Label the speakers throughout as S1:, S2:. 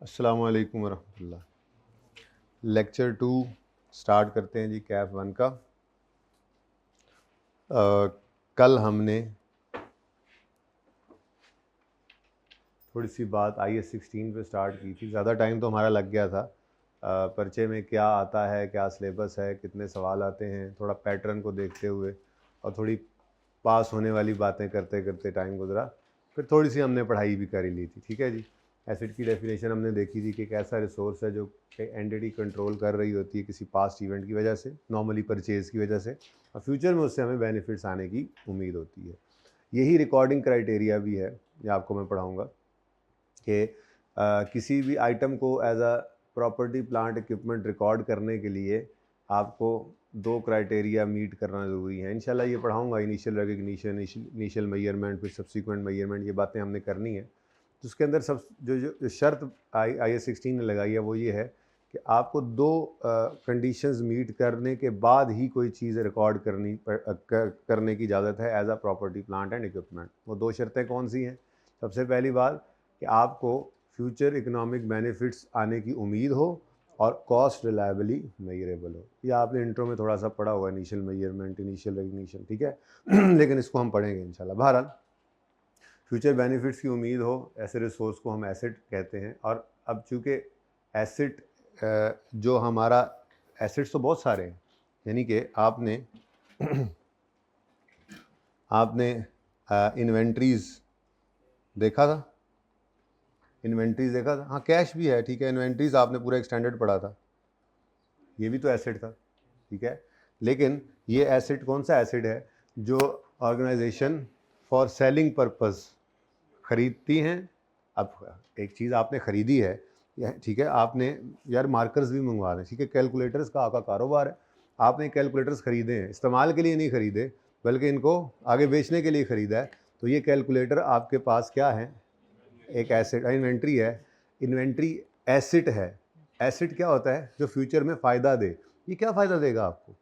S1: अस्सलामु अलैकुम वरहमतुल्लाह। Lecture 2 start करते हैं जी कैफ 1 का। कल हमने थोड़ी सी बात IS 16 पे स्टार्ट की थी। ज़्यादा टाइम तो हमारा लग गया था। परिचय में क्या आता है, क्या सिलेबस है, कितने सवाल आते हैं, थोड़ा पैटर्न को देखते हुए और थोड़ी पास होने वाली बातें करते करते टाइम गुजरा। फिर थोड़ी सी हमने पढ़ाई भी कर ही ली थी। ठीक है जी। एसिड की डेफिनेशन हमने देखी थी कि एक ऐसा रिसोर्स है जो एंटिटी कंट्रोल कर रही होती है किसी पास्ट इवेंट की वजह से, नॉर्मली परचेज़ की वजह से, और फ्यूचर में उससे हमें बेनिफिट्स आने की उम्मीद होती है। यही रिकॉर्डिंग क्राइटेरिया भी है, ये आपको मैं पढ़ाऊँगा कि किसी भी आइटम को as a property plant equipment record करने के लिए आपको दो क्राइटेरिया मीट करना ज़रूरी है। इंशाल्लाह ये पढ़ाऊँगा, इनिशियल रिकग्निशन, इनिशियल मेजरमेंट, फिर सब्सिक्वेंट मेजरमेंट, ये बातें हमने करनी है। तो उसके अंदर सब जो शर्त IS 16 ने लगाई है वो ये है कि आपको दो कंडीशंस मीट करने के बाद ही कोई चीज़ रिकॉर्ड करने की इजाज़त है as a property plant and equipment. वो दो शर्तें कौन सी हैं? सबसे पहली बात कि आपको फ्यूचर इकोनॉमिक बेनिफिट्स आने की उम्मीद हो और कॉस्ट रिलायबली मेजरेबल हो। ये आपने इंट्रो में थोड़ा सा पढ़ा होगा, इनिशियल मेजरमेंट, इनिशियल रिकग्निशन, ठीक है। लेकिन इसको हम पढ़ेंगे इंशाल्लाह। बहरहाल फ्यूचर बेनिफिट्स की उम्मीद हो, ऐसे रिसोर्स को हम एसेट कहते हैं। और अब चूँकि एसेट जो हमारा एसेट्स तो बहुत सारे हैं, यानी कि आपने इन्वेंट्रीज़ देखा था, इन्वेंट्रीज़ देखा था, हाँ कैश भी है, ठीक है। इन्वेंट्रीज़ आपने पूरा एक स्टैंडर्ड पढ़ा था, ये भी तो एसेट था, ठीक है। लेकिन ये एसेट कौन सा एसेट है? जो ऑर्गेनाइजेशन फॉर सेलिंग पर्पस खरीदती हैं। अब एक चीज़ आपने ख़रीदी है, ठीक है, आपने यार मार्कर्स भी मंगवा दें, ठीक है, कैलकुलेटर्स का आपका कारोबार है, आपने कैलकुलेटर्स ख़रीदे हैं, इस्तेमाल के लिए नहीं ख़रीदे बल्कि इनको आगे बेचने के लिए ख़रीदा है। तो ये कैलकुलेटर आपके पास क्या है? एक एसेट, इन्वेंट्री है। इन्वेंट्री एसेट है। एसेट क्या होता है? जो फ्यूचर में फ़ायदा दे। ये क्या फ़ायदा देगा आपको?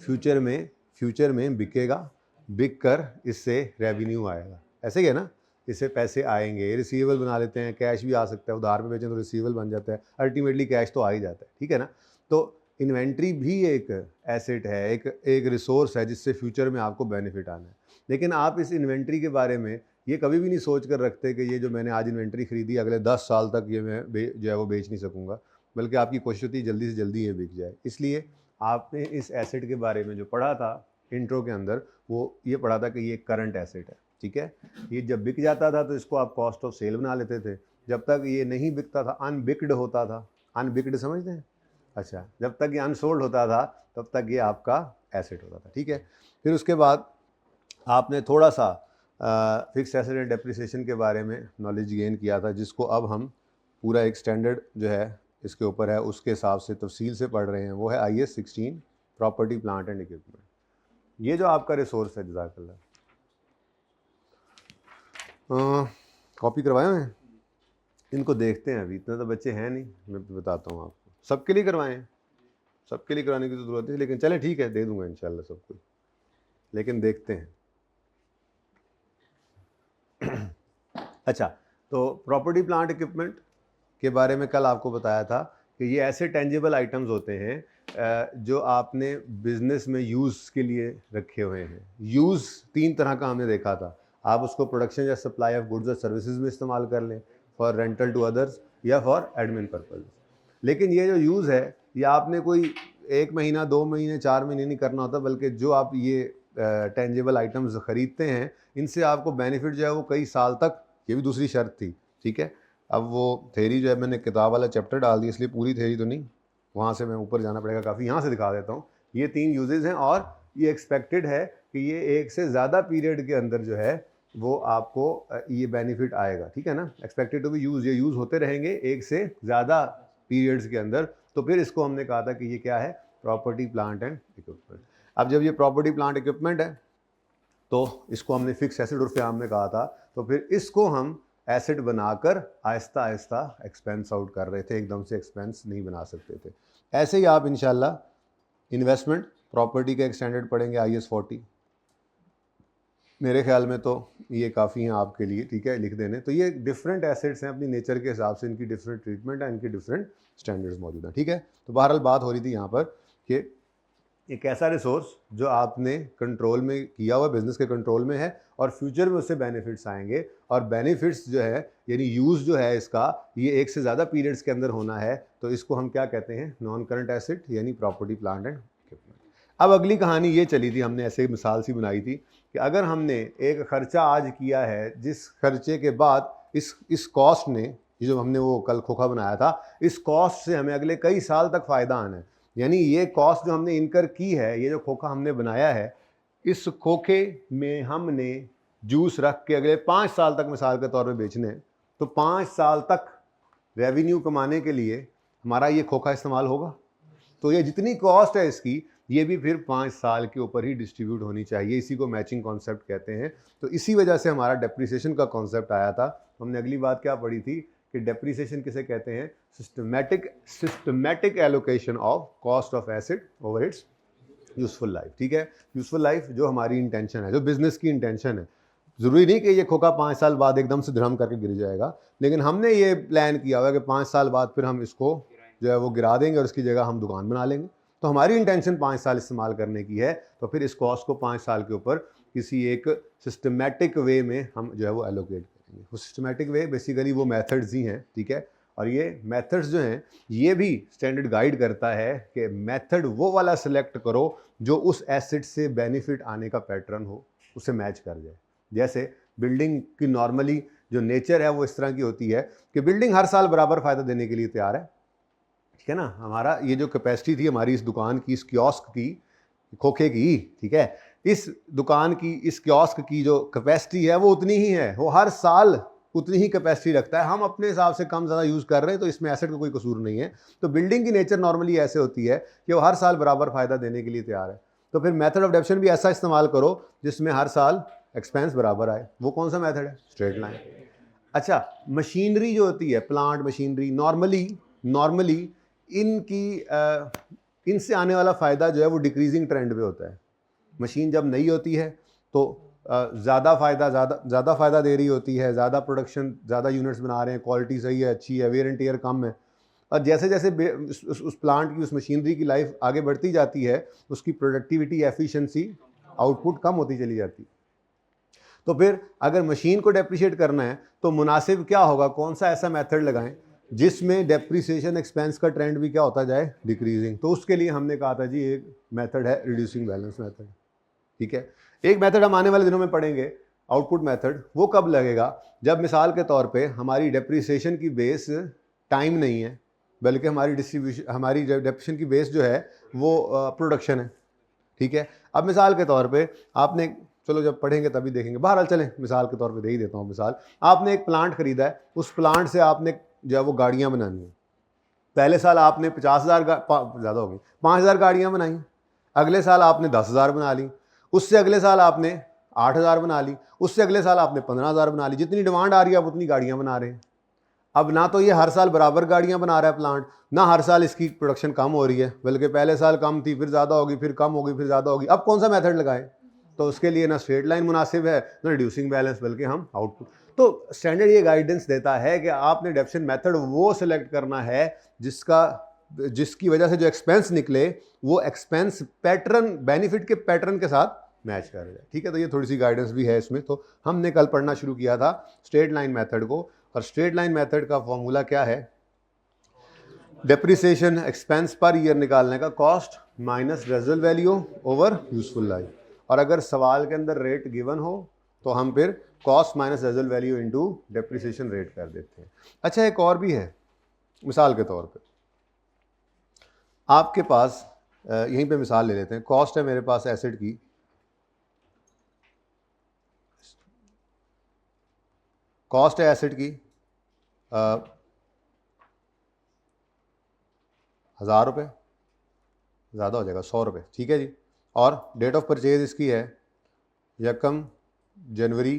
S1: फ्यूचर में बिकेगा, बिक कर इससे रेवेन्यू आएगा, ऐसे ही है ना। इससे पैसे आएंगे, रिसीवेबल बना लेते हैं, कैश भी आ सकता है, उधार पे बेचें तो रिसीवेबल बन जाता है, अल्टीमेटली कैश तो आ ही जाता है, ठीक है ना। तो इन्वेंट्री भी एक एसेट है, एक रिसोर्स है जिससे फ्यूचर में आपको बेनिफिट आना है। लेकिन आप इस इन्वेंट्री के बारे में ये कभी भी नहीं सोच कर रखते कि ये जो मैंने आज इन्वेंट्री खरीदी अगले 10 साल तक ये मैं जो है वो बेच नहीं सकूँगा, बल्कि आपकी कोशिश होती है जल्दी से जल्दी ये बिक जाए। इसलिए आपने इस एसेट के बारे में जो पढ़ा था इंट्रो के अंदर, वो ये पढ़ा था कि ये करंट एसेट है, ठीक है। ये जब बिक जाता था तो इसको आप कॉस्ट ऑफ सेल बना लेते थे। जब तक ये नहीं बिकता था, अनबिक्ड होता था, अनबिक्ड समझते हैं? अच्छा, जब तक ये अनसोल्ड होता था तब तक ये आपका एसेट होता था, ठीक है। फिर उसके बाद आपने थोड़ा सा फिक्स एसेट एंड डेप्रिसिएशन के बारे में नॉलेज गेन किया था, जिसको अब हम पूरा एक स्टैंडर्ड जो है इसके ऊपर है, उसके हिसाब से तफसील से पढ़ रहे हैं। वो है IS 16 property plant and equipment. ये जो आपका रिसोर्स है, जज़ाकल्लाह, कॉपी करवाए हैं, इनको देखते हैं। अभी इतने तो बच्चे हैं नहीं, मैं बताता हूँ आपको। सबके लिए करवाएं, सबके लिए कराने की तो ज़रूरत है, लेकिन चले ठीक है, दे दूंगा इंशाल्लाह सबको, लेकिन देखते हैं। अच्छा, तो प्रॉपर्टी प्लांट इक्विपमेंट के बारे में कल आपको बताया था कि ये ऐसे टेंजिबल आइटम्स होते हैं जो आपने बिजनेस में यूज़ के लिए रखे हुए हैं। यूज़ तीन तरह का हमने देखा था। आप उसको प्रोडक्शन या सप्लाई ऑफ गुड्स और सर्विसेज में इस्तेमाल कर लें, फॉर रेंटल टू अदर्स या फॉर एडमिन पर्पज। लेकिन ये जो यूज़ है, ये आपने कोई 1 महीना, 2 महीने, 4 महीने नहीं करना होता, बल्कि जो आप ये टेंजिबल आइटम्स ख़रीदते हैं, इनसे आपको बेनिफिट जो है वो कई साल तक, ये भी दूसरी शर्त थी, ठीक है। अब वो थेरी जो है मैंने किताब वाला चैप्टर डाल दी, इसलिए पूरी थेरी तो नहीं, वहाँ से मैं ऊपर जाना पड़ेगा काफ़ी। यहाँ से दिखा देता हूँ। ये 3 यूजेज़ हैं और ये एक्सपेक्टेड है कि ये एक से ज़्यादा पीरियड के अंदर जो है वो आपको ये बेनिफिट आएगा, ठीक है ना। एक्सपेक्टेड टू बी यूज़, ये यूज़ होते रहेंगे एक से ज़्यादा पीरियड्स के अंदर। तो फिर इसको हमने कहा था कि ये क्या है? Property plant and equipment. अब जब ये प्रॉपर्टी प्लांट इक्विपमेंट है तो इसको हमने फिक्स एसेट उर्फ आम में कहा था, तो फिर इसको हम एसेट बनाकर आहिस्ता आहिस्ता एक्सपेंस आउट कर रहे थे, एकदम से एक्सपेंस नहीं बना सकते थे। ऐसे ही आप इंशाल्लाह इन्वेस्टमेंट प्रॉपर्टी का एक स्टैंडर्ड पढ़ेंगे, IS 40, मेरे ख्याल में तो ये काफ़ी हैं आपके लिए, ठीक है, लिख देने। तो ये डिफरेंट एसेट्स हैं, अपनी नेचर के हिसाब से इनकी डिफरेंट ट्रीटमेंट है, इनकी डिफरेंट स्टैंडर्ड्स मौजूद हैं, ठीक है। तो बहरहाल बात हो रही थी यहाँ पर कि एक ऐसा रिसोर्स जो आपने कंट्रोल में किया हुआ, बिजनेस के कंट्रोल में है और फ्यूचर में उससे बेनिफिट्स आएंगे, और बेनिफिट्स जो है यानी यूज़ जो है इसका, ये एक से ज़्यादा पीरियड्स के अंदर होना है, तो इसको हम क्या कहते हैं, नॉन करंट एसेट यानी प्रॉपर्टी प्लांट एंड इक्विपमेंट। अब अगली कहानी ये चली थी, हमने ऐसे मिसाल सी बनाई थी कि अगर हमने एक खर्चा आज किया है, जिस खर्चे के बाद इस कॉस्ट ने, ये जो हमने वो कल खोखा बनाया था, इस कॉस्ट से हमें अगले कई साल तक फ़ायदा आना है। यानी ये कॉस्ट जो हमने इनकर की है, ये जो खोखा हमने बनाया है, इस खोखे में हमने जूस रख के अगले 5 साल तक मिसाल के तौर पे बेचने हैं, तो 5 साल तक रेवेन्यू कमाने के लिए हमारा ये खोखा इस्तेमाल होगा। तो ये जितनी कॉस्ट है इसकी, ये भी फिर 5 साल के ऊपर ही डिस्ट्रीब्यूट होनी चाहिए। इसी को मैचिंग कॉन्सेप्ट कहते हैं। तो इसी वजह से हमारा डेप्रिसिएशन का कॉन्सेप्ट आया था। हमने अगली बात क्या पढ़ी थी कि डेप्रिसिएशन किसे कहते हैं, systematic allocation of cost of asset over it's useful life, ठीक है। यूजफुल लाइफ जो हमारी इंटेंशन है, जो बिजनेस की इंटेंशन है। ज़रूरी नहीं कि ये खोखा 5 साल बाद एकदम से धड़म करके गिर जाएगा, लेकिन हमने ये प्लान किया हुआ है कि 5 साल बाद फिर हम इसको जो है वो गिरा देंगे और इसकी जगह हम दुकान बना लेंगे। तो हमारी इंटेंशन 5 साल इस्तेमाल करने की है, तो फिर इस कॉस्ट को 5 साल के ऊपर किसी एक सिस्टमेटिक वे में हम जो है वो एलोकेट करेंगे। वो सिस्टमेटिक वे बेसिकली वो मेथड्स ही हैं, ठीक है। और ये मेथड्स जो हैं, ये भी स्टैंडर्ड गाइड करता है कि मेथड वो वाला सिलेक्ट करो जो उस एसेट से बेनिफिट आने का पैटर्न हो, उसे मैच कर जाए। जैसे बिल्डिंग की नॉर्मली जो नेचर है वो इस तरह की होती है कि बिल्डिंग हर साल बराबर फ़ायदा देने के लिए तैयार है, ठीक है ना। हमारा ये जो कैपेसिटी थी हमारी इस दुकान की, इस कियोस्क की, खोखे की, ठीक है, इस दुकान की, इस कियोस्क की जो कैपेसिटी है वो उतनी ही है, वो हर साल उतनी ही कैपेसिटी रखता है। हम अपने हिसाब से कम ज़्यादा यूज़ कर रहे हैं, तो इसमें एसेट का कोई कसूर नहीं है। तो बिल्डिंग की नेचर नॉर्मली ऐसे होती है कि वो हर साल बराबर फ़ायदा देने के लिए तैयार है। तो फिर मेथड ऑफ डेप्शन भी ऐसा इस्तेमाल करो जिसमें हर साल एक्सपेंस बराबर आए। वो कौन सा मेथड है, स्ट्रेट लाइन। अच्छा, मशीनरी जो होती है, प्लांट मशीनरी, नॉर्मली इनसे आने वाला फ़ायदा जो है वो डिक्रीजिंग ट्रेंड पे होता है। मशीन जब नई होती है तो ज़्यादा फ़ायदा दे रही होती है, ज़्यादा प्रोडक्शन, ज़्यादा यूनिट्स बना रहे हैं, क्वालिटी सही है, अच्छी है, वेयर एंड टियर कम है। और जैसे जैसे उस प्लांट की, उस मशीनरी की लाइफ आगे बढ़ती जाती है, उसकी प्रोडक्टिविटी, एफिशिएंसी, आउटपुट कम होती चली जाती है। तो फिर अगर मशीन को डेप्रिशिएट करना है तो मुनासिब क्या होगा, कौन सा ऐसा मेथड लगाएं जिसमें डेप्रिसिएशन एक्सपेंस का ट्रेंड भी क्या होता जाए, डिक्रीजिंग। तो उसके लिए हमने कहा था जी एक मेथड है रिड्यूसिंग बैलेंस मेथड, ठीक है। एक मेथड हम आने वाले दिनों में पढ़ेंगे, आउटपुट मेथड। वो कब लगेगा, जब मिसाल के तौर पे हमारी डेप्रिसिएशन की बेस टाइम नहीं है, बल्कि हमारी डेप्रिसिएशन की बेस जो है वो प्रोडक्शन है, ठीक है। अब मिसाल के तौर पे आपने, चलो जब पढ़ेंगे तभी देखेंगे, बहरहाल चलें मिसाल के तौर पे दे ही देता हूँ मिसाल। आपने एक प्लांट खरीदा है, उस प्लांट से आपने जो है वो गाड़ियाँ बनानी है। पहले साल आपने 50,000 ज़्यादा हो गई, 5,000 गाड़ियाँ बनाई। अगले साल आपने 10,000 बना ली, उससे अगले साल आपने 8,000 बना ली, उससे अगले साल आपने 15,000 बना ली। जितनी डिमांड आ रही है आप उतनी गाड़ियाँ बना रहे हैं। अब ना तो ये हर साल बराबर गाड़ियाँ बना रहा है प्लांट, ना हर साल इसकी प्रोडक्शन कम हो रही है, बल्कि पहले साल कम थी, फिर ज़्यादा होगी, फिर कम होगी, फिर ज़्यादा होगी। अब कौन सा मेथड लगाएं, तो उसके लिए ना स्ट्रेट लाइन मुनासिब है, ना रिड्यूसिंग बैलेंस, बल्कि हम आउटपुट। तो स्टैंडर्ड ये गाइडेंस देता है कि आपने डेप्शन मेथड वो सिलेक्ट करना है जिसकी वजह से जो एक्सपेंस निकले वो एक्सपेंस पैटर्न, बेनिफिट के पैटर्न के साथ मैच कर जाए, ठीक है। तो ये थोड़ी सी गाइडेंस भी है इसमें। तो हमने कल पढ़ना शुरू किया था स्ट्रेट लाइन मेथड को, और स्ट्रेट लाइन मेथड का फॉर्मूला क्या है, डेप्रिसिएशन एक्सपेंस पर ईयर निकालने का, cost minus residual value over useful life. और अगर सवाल के अंदर रेट गिवन हो तो हम फिर cost minus residual value into depreciation rate कर देते हैं। अच्छा, एक और भी है, मिसाल के तौर पे आपके पास यहीं पे मिसाल ले लेते हैं। कॉस्ट है मेरे पास एसेट की, कॉस्ट है एसेट की 1,000 रुपये, ज़्यादा हो जाएगा 100 रुपये, ठीक है जी। और डेट ऑफ परचेज इसकी है 1 जनवरी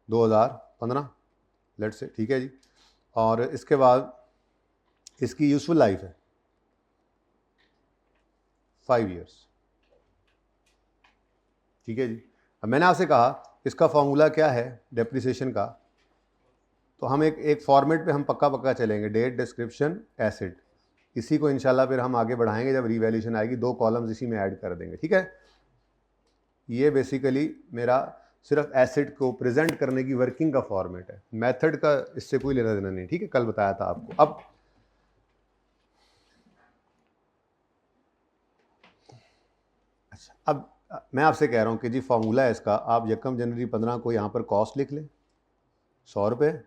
S1: 2015, लेट से, ठीक है जी। और इसके बाद इसकी यूजफुल लाइफ है 5 ईयर्स, ठीक है जी। अब मैंने आपसे कहा इसका फॉर्मूला क्या है डेप्रिसिएशन का, तो हम एक फॉर्मेट पे हम पक्का चलेंगे, डेट, डिस्क्रिप्शन, एसिड। इसी को इंशाल्लाह फिर हम आगे बढ़ाएंगे जब रीवैल्यूएशन आएगी, 2 कॉलम्स इसी में ऐड कर देंगे, ठीक है। ये बेसिकली मेरा सिर्फ एसिड को प्रेजेंट करने की वर्किंग का फॉर्मेट है, मेथड का इससे कोई लेना देना नहीं, ठीक है, कल बताया था आपको। अब अच्छा, अब मैं आपसे कह रहा हूँ कि जी फॉर्मूला है इसका, आप 1 जनवरी 15 को यहाँ पर कॉस्ट लिख लें 100 रुपये,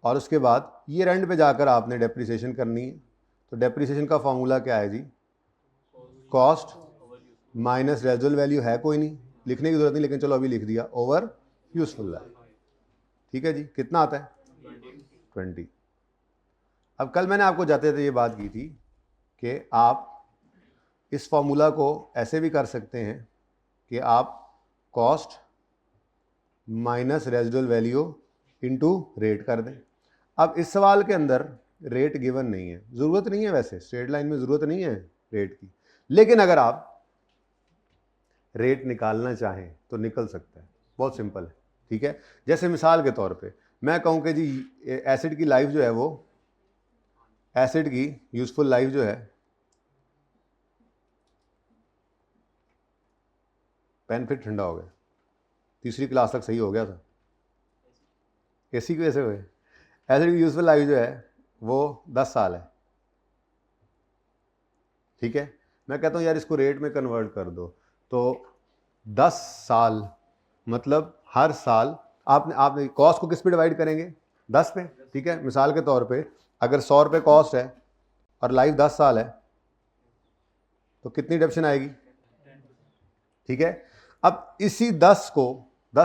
S1: और उसके बाद ईयर एंड पे जाकर आपने डेप्रिसिएशन करनी है। तो डेप्रिसिएशन का फॉर्मूला क्या है जी, कॉस्ट माइनस रेजुअल वैल्यू, है कोई नहीं, लिखने की जरूरत नहीं, लेकिन चलो अभी लिख दिया, ओवर यूजफुल लाइफ, ठीक है जी। कितना आता है 20। अब कल मैंने आपको जाते थे ये बात की थी कि आप इस फॉर्मूला को ऐसे भी कर सकते हैं कि आप cost minus residual value into rate कर दें। अब इस सवाल के अंदर रेट गिवन नहीं है, ज़रूरत नहीं है, वैसे स्ट्रेट लाइन में ज़रूरत नहीं है रेट की, लेकिन अगर आप रेट निकालना चाहें तो निकल सकता है, बहुत सिंपल है, ठीक है। जैसे मिसाल के तौर पे मैं कहूँ कि जी एसिड की लाइफ जो है वो, एसिड की यूजफुल लाइफ जो है, पेन फिर ठंडा हो गया, तीसरी क्लास तक सही हो गया था, एसी की वजह से हुए। एसिड की यूजफुल लाइफ जो है वो 10 साल है, ठीक है। मैं कहता हूँ यार इसको रेट में कन्वर्ट कर दो, तो 10 साल मतलब हर साल आपने कॉस्ट को किस पे डिवाइड करेंगे, 10 पे, ठीक है। मिसाल के तौर पे अगर 100 रुपये कॉस्ट है और लाइफ 10 साल है तो कितनी डिडक्शन आएगी, ठीक है। अब इसी 10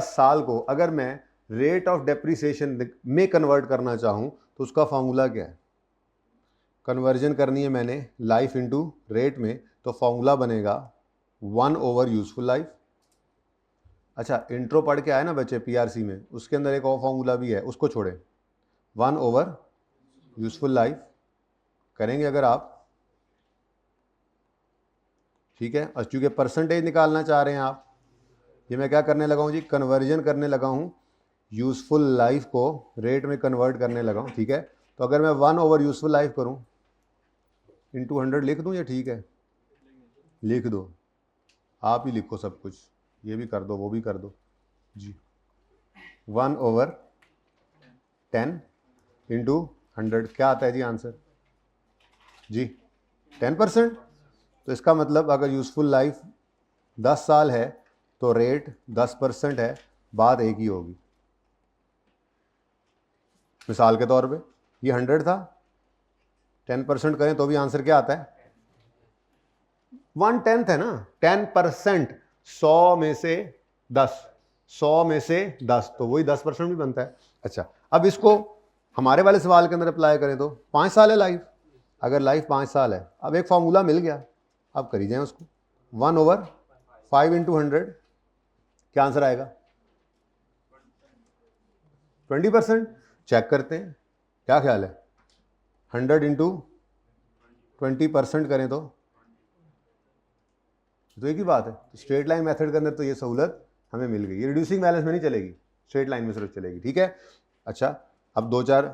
S1: साल को अगर मैं रेट ऑफ डेप्रिसिएशन में कन्वर्ट करना चाहूँ तो उसका फॉर्मूला क्या है, कन्वर्जन करनी है मैंने लाइफ इनटू रेट में, तो फॉर्मूला बनेगा 1 ओवर यूजफुल लाइफ। अच्छा, इंट्रो पढ़ के आए ना बच्चे पीआरसी में, उसके अंदर एक और फॉर्मूला भी है, उसको छोड़े, 1 ओवर यूजफुल लाइफ करेंगे अगर आप, ठीक है। और चूंकि परसेंटेज निकालना चाह रहे हैं आप, ये मैं क्या करने लगा हूँ जी, कन्वर्जन करने लगा हूँ, यूजफुल लाइफ को रेट में कन्वर्ट करने लगा हूँ, ठीक है। तो अगर मैं 1 ओवर यूजफुल लाइफ करूँ इंटू 100 लिख दूँ, ये ठीक है, लिख दो, आप ही लिखो सब कुछ, ये भी कर दो वो भी कर दो जी। 1 ओवर 10 इंटू 100 क्या आता है जी आंसर जी, 10%। तो इसका मतलब अगर यूजफुल लाइफ 10 साल है तो रेट 10% है, बात एक ही होगी। मिसाल के तौर पे ये 100 था, 10% करें तो भी आंसर क्या आता है, 1/10 है ना, 10%, 100 में से 10, 100 में से 10 तो वही 10% भी बनता है। अच्छा, अब इसको हमारे वाले सवाल के अंदर अप्लाई करें तो 5 साल है लाइफ, अगर लाइफ 5 साल है, अब एक फॉर्मूला मिल गया, आप करी जाए उसको, 1 ओवर 5 इंटू 100, क्या आंसर आएगा, 20%। चेक करते हैं, क्या ख्याल है, 100 इंटू 20% करें तो एक ही बात है। तो स्ट्रेट लाइन मेथड के अंदर तो ये सहूलत हमें मिल गई, ये रिड्यूसिंग बैलेंस में नहीं चलेगी, स्ट्रेट लाइन में सिर्फ चलेगी, ठीक है। अच्छा, अब 2-4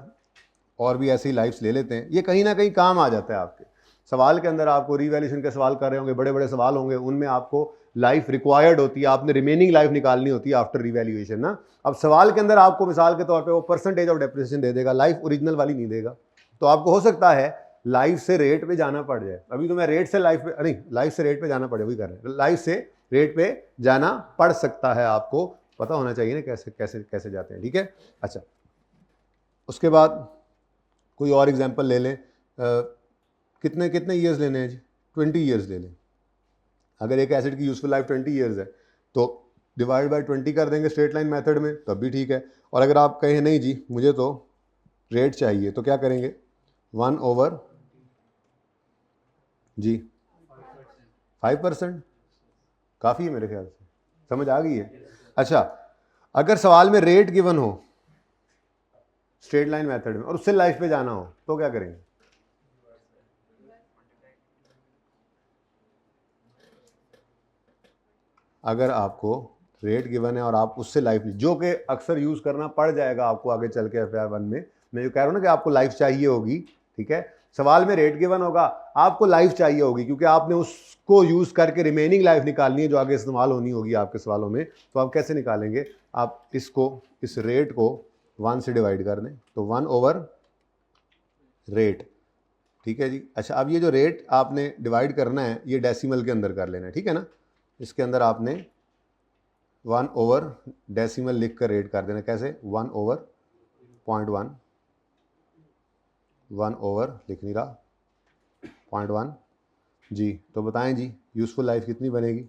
S1: और भी ऐसी लाइफ्स ले लेते हैं, ये कहीं ना कहीं काम आ जाता है आपके सवाल के अंदर। आपको रीवैल्यूएशन के सवाल कर रहे होंगे, बड़े बड़े सवाल होंगे, उनमें आपको लाइफ रिक्वायर्ड होती है, आपने रिमेनिंग लाइफ निकालनी होती है आफ्टर रिवैल्यूएशन ना। अब सवाल के अंदर आपको मिसाल के तौर पे वो परसेंटेज ऑफ डेप्रिसिएशन दे देगा, लाइफ ओरिजिनल वाली नहीं देगा, तो आपको हो सकता है लाइफ से रेट पे जाना पड़ जाए। अभी तो मैं रेट से लाइफ पे नहीं, लाइफ से रेट पे जाना पड़े, वही कर रहे हैं, लाइफ से रेट पे जाना पड़ सकता है, आपको पता होना चाहिए ना कैसे कैसे कैसे जाते हैं, ठीक है। अच्छा, उसके बाद कोई और एग्जांपल ले लें, कितने कितने ईयर्स लेने हैं जी, 20 ईयर्स ले लें। अगर एक एसिड की यूजफुल लाइफ 20 ईयर्स है तो डिवाइड बाय 20 कर देंगे स्ट्रेट लाइन मेथड में, तब भी ठीक है। और अगर आप कहें नहीं जी मुझे तो रेट चाहिए, तो क्या करेंगे, 1 ओवर जी 5%, काफ़ी है मेरे ख्याल से, समझ आ गई है। अच्छा, अगर सवाल में रेट गिवन हो स्ट्रेट लाइन मेथड में और उससे लाइफ पे जाना हो तो क्या करेंगे, अगर आपको रेट गिवन है और आप उससे लाइफ, जो कि अक्सर यूज़ करना पड़ जाएगा आपको आगे चल के FAR 1 में। मैं जो कह रहा हूँ ना कि आपको लाइफ चाहिए होगी, ठीक है। सवाल में रेट गिवन होगा, आपको लाइफ चाहिए होगी क्योंकि आपने उसको यूज़ करके रिमेनिंग लाइफ निकालनी है जो आगे इस्तेमाल होनी होगी आपके सवालों में। तो आप कैसे निकालेंगे, आप इस रेट को 1 से डिवाइड कर दें, तो 1 ओवर रेट, ठीक है जी। अच्छा, अब ये जो रेट आपने डिवाइड करना है ये डेसिमल के अंदर कर लेना है, ठीक है ना। इसके अंदर आपने 1 ओवर डेसिमल लिख कर रेट कर देना। कैसे, 1 ओवर 0.1, 1 ओवर लिख नहीं रहा 0.1 जी। तो बताएं जी यूज़फुल लाइफ कितनी बनेगी।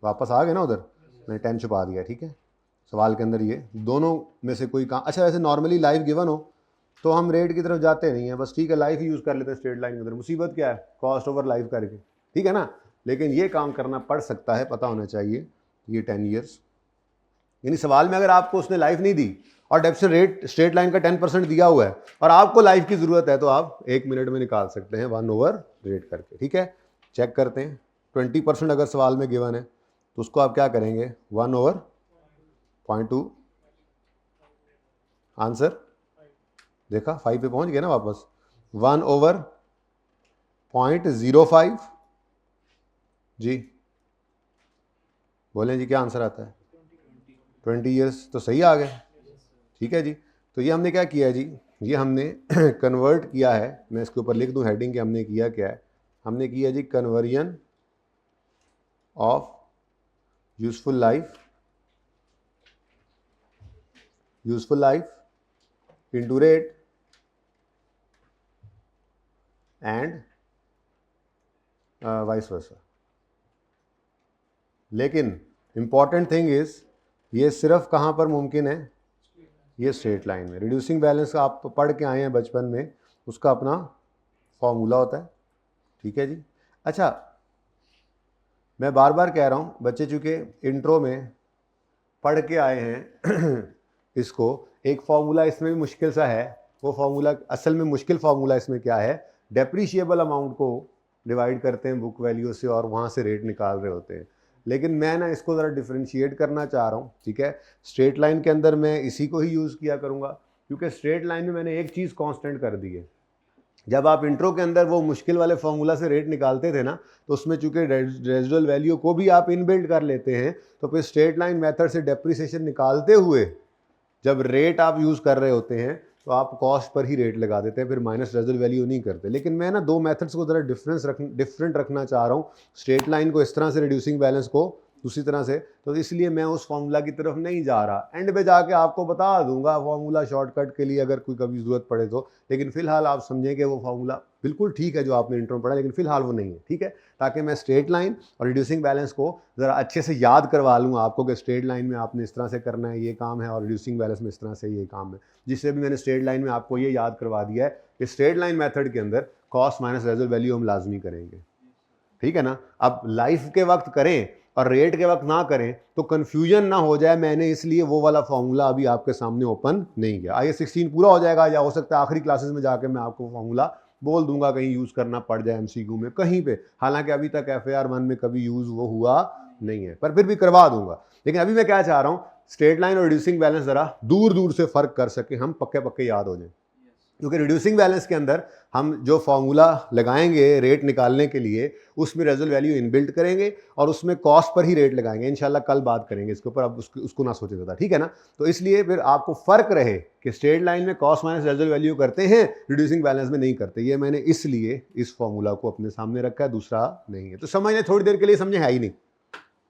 S1: वापस आ गए ना उधर, मैंने 10 छुपा दिया, ठीक है। सवाल के अंदर ये दोनों में से कोई काम। अच्छा, वैसे नॉर्मली लाइफ गिवन हो तो हम रेट की तरफ जाते नहीं हैं, बस ठीक है लाइफ ही यूज़ कर लेते हैं स्ट्रेट लाइन के अंदर। मुसीबत क्या है, कॉस्ट ओवर लाइफ करके, ठीक है ना। लेकिन ये काम करना पड़ सकता है, पता होना चाहिए। ये 10 ईयर्स, यानी सवाल में अगर आपको उसने लाइफ नहीं दी और डेप्थ रेट स्ट्रेट लाइन का 10% दिया हुआ है और आपको लाइफ की ज़रूरत है, तो आप 1 मिनट में निकाल सकते हैं 1 ओवर रेट करके, ठीक है। चेक करते हैं, 20% अगर सवाल में गिवन है तो उसको आप क्या करेंगे, 1 ओवर 0.2, आंसर देखा 5 पे पहुंच गया ना वापस। 1 ओवर 0.05 जी, बोलें जी क्या आंसर आता है, 20 ईयर्स तो सही आ गए, ठीक है जी। तो ये हमने क्या किया है जी, ये हमने कन्वर्ट किया है। मैं इसके ऊपर लिख दूं हेडिंग कि हमने किया क्या है, हमने किया जी conversion of useful life into rate and vice versa. लेकिन इंपॉर्टेंट थिंग इज ये सिर्फ कहाँ पर मुमकिन है, ये स्ट्रेट लाइन में। रिड्यूसिंग बैलेंस आप पढ़ के आए हैं बचपन में, उसका अपना फॉर्मूला होता है, ठीक है जी। अच्छा, मैं बार बार कह रहा हूँ बच्चे चूँकि इंट्रो में पढ़ के आए हैं इसको, एक फार्मूला इसमें भी मुश्किल सा है। वो फार्मूला असल में मुश्किल फार्मूला इसमें क्या है, डेप्रीशिएबल अमाउंट को डिवाइड करते हैं बुक वैल्यू से और वहाँ से रेट निकाल रहे होते हैं। लेकिन मैं ना इसको ज़रा डिफ्रेंशिएट करना चाह रहा हूँ, ठीक है। स्ट्रेट लाइन के अंदर मैं इसी को ही यूज़ किया करूँगा क्योंकि स्ट्रेट लाइन में मैंने एक चीज़ कांस्टेंट कर दी है। जब आप इंट्रो के अंदर वो मुश्किल वाले फार्मूला से रेट निकालते थे ना, तो उसमें चूंकि रेजिडुअल वैल्यू को भी आप इनबिल्ड कर लेते हैं, तो फिर स्ट्रेट लाइन मेथड से डेप्रिसिएशन निकालते हुए जब रेट आप यूज़ कर रहे होते हैं तो आप कॉस्ट पर ही रेट लगा देते हैं, फिर माइनस रेजिडुअल वैल्यू नहीं करते। लेकिन मैं ना दो मेथड्स को ज़रा डिफरेंट रखना चाह रहा हूँ, स्ट्रेट लाइन को इस तरह से, रिड्यूसिंग बैलेंस को दूसरी तरह से। तो इसलिए मैं उस फार्मूला की तरफ नहीं जा रहा, एंड पे जाके आपको बता दूंगा फार्मूला शॉर्टकट के लिए अगर कोई कभी ज़रूरत पड़े तो। लेकिन फिलहाल आप समझें कि वो फार्मूला बिल्कुल ठीक है जो आपने इंट्रो में पढ़ा, लेकिन फिलहाल वो नहीं है, ठीक है। ताकि मैं स्ट्रेट लाइन और रिड्यूसिंग बैलेंस को ज़रा अच्छे से याद करवा लूँ आपको कि स्ट्रेट लाइन में आपने इस तरह से करना है, ये काम है, और रिड्यूसिंग बैलेंस में इस तरह से ये काम है। जिससे भी मैंने स्ट्रेट लाइन में आपको ये याद करवा दिया है कि स्ट्रेट लाइन मेथड के अंदर कॉस्ट माइनस रेजिडुअल वैल्यू हम लाजमी करेंगे, ठीक है ना। अब लाइफ के वक्त करें और रेट के वक्त ना करें तो कंफ्यूजन ना हो जाए, मैंने इसलिए वो वाला फॉर्मूला अभी आपके सामने ओपन नहीं किया। IAS 16 पूरा हो जाएगा, या हो सकता है आखिरी क्लासेस में जाके मैं आपको फॉर्मूला बोल दूंगा, कहीं यूज़ करना पड़ जाए MCQ में कहीं पे। हालांकि अभी तक FAR 1 में कभी यूज़ वो हुआ नहीं है, पर फिर भी करवा दूंगा। लेकिन अभी मैं क्या चाह रहा हूँ, स्ट्रेट लाइन और रिड्यूसिंग बैलेंस ज़रा दूर दूर से फ़र्क कर सके, हम पक्के पक्के याद हो जाए। क्योंकि रिड्यूसिंग बैलेंस के अंदर हम जो फॉर्मूला लगाएंगे रेट निकालने के लिए, उसमें रेजिडुअल वैल्यू इनबिल्ट करेंगे और उसमें कॉस्ट पर ही रेट लगाएंगे। इंशाल्लाह कल बात करेंगे इसके ऊपर, अब उसको ना सोचे ज़्यादा, ठीक है ना। तो इसलिए फिर आपको फ़र्क रहे कि स्ट्रेट लाइन में कॉस्ट माइनस रेजिडुअल वैल्यू करते हैं, रिड्यूसिंग बैलेंस में नहीं करते। ये मैंने इसलिए इस फॉर्मूला को अपने सामने रखा है, दूसरा नहीं है। तो समझने थोड़ी देर के लिए समझे, है ही नहीं,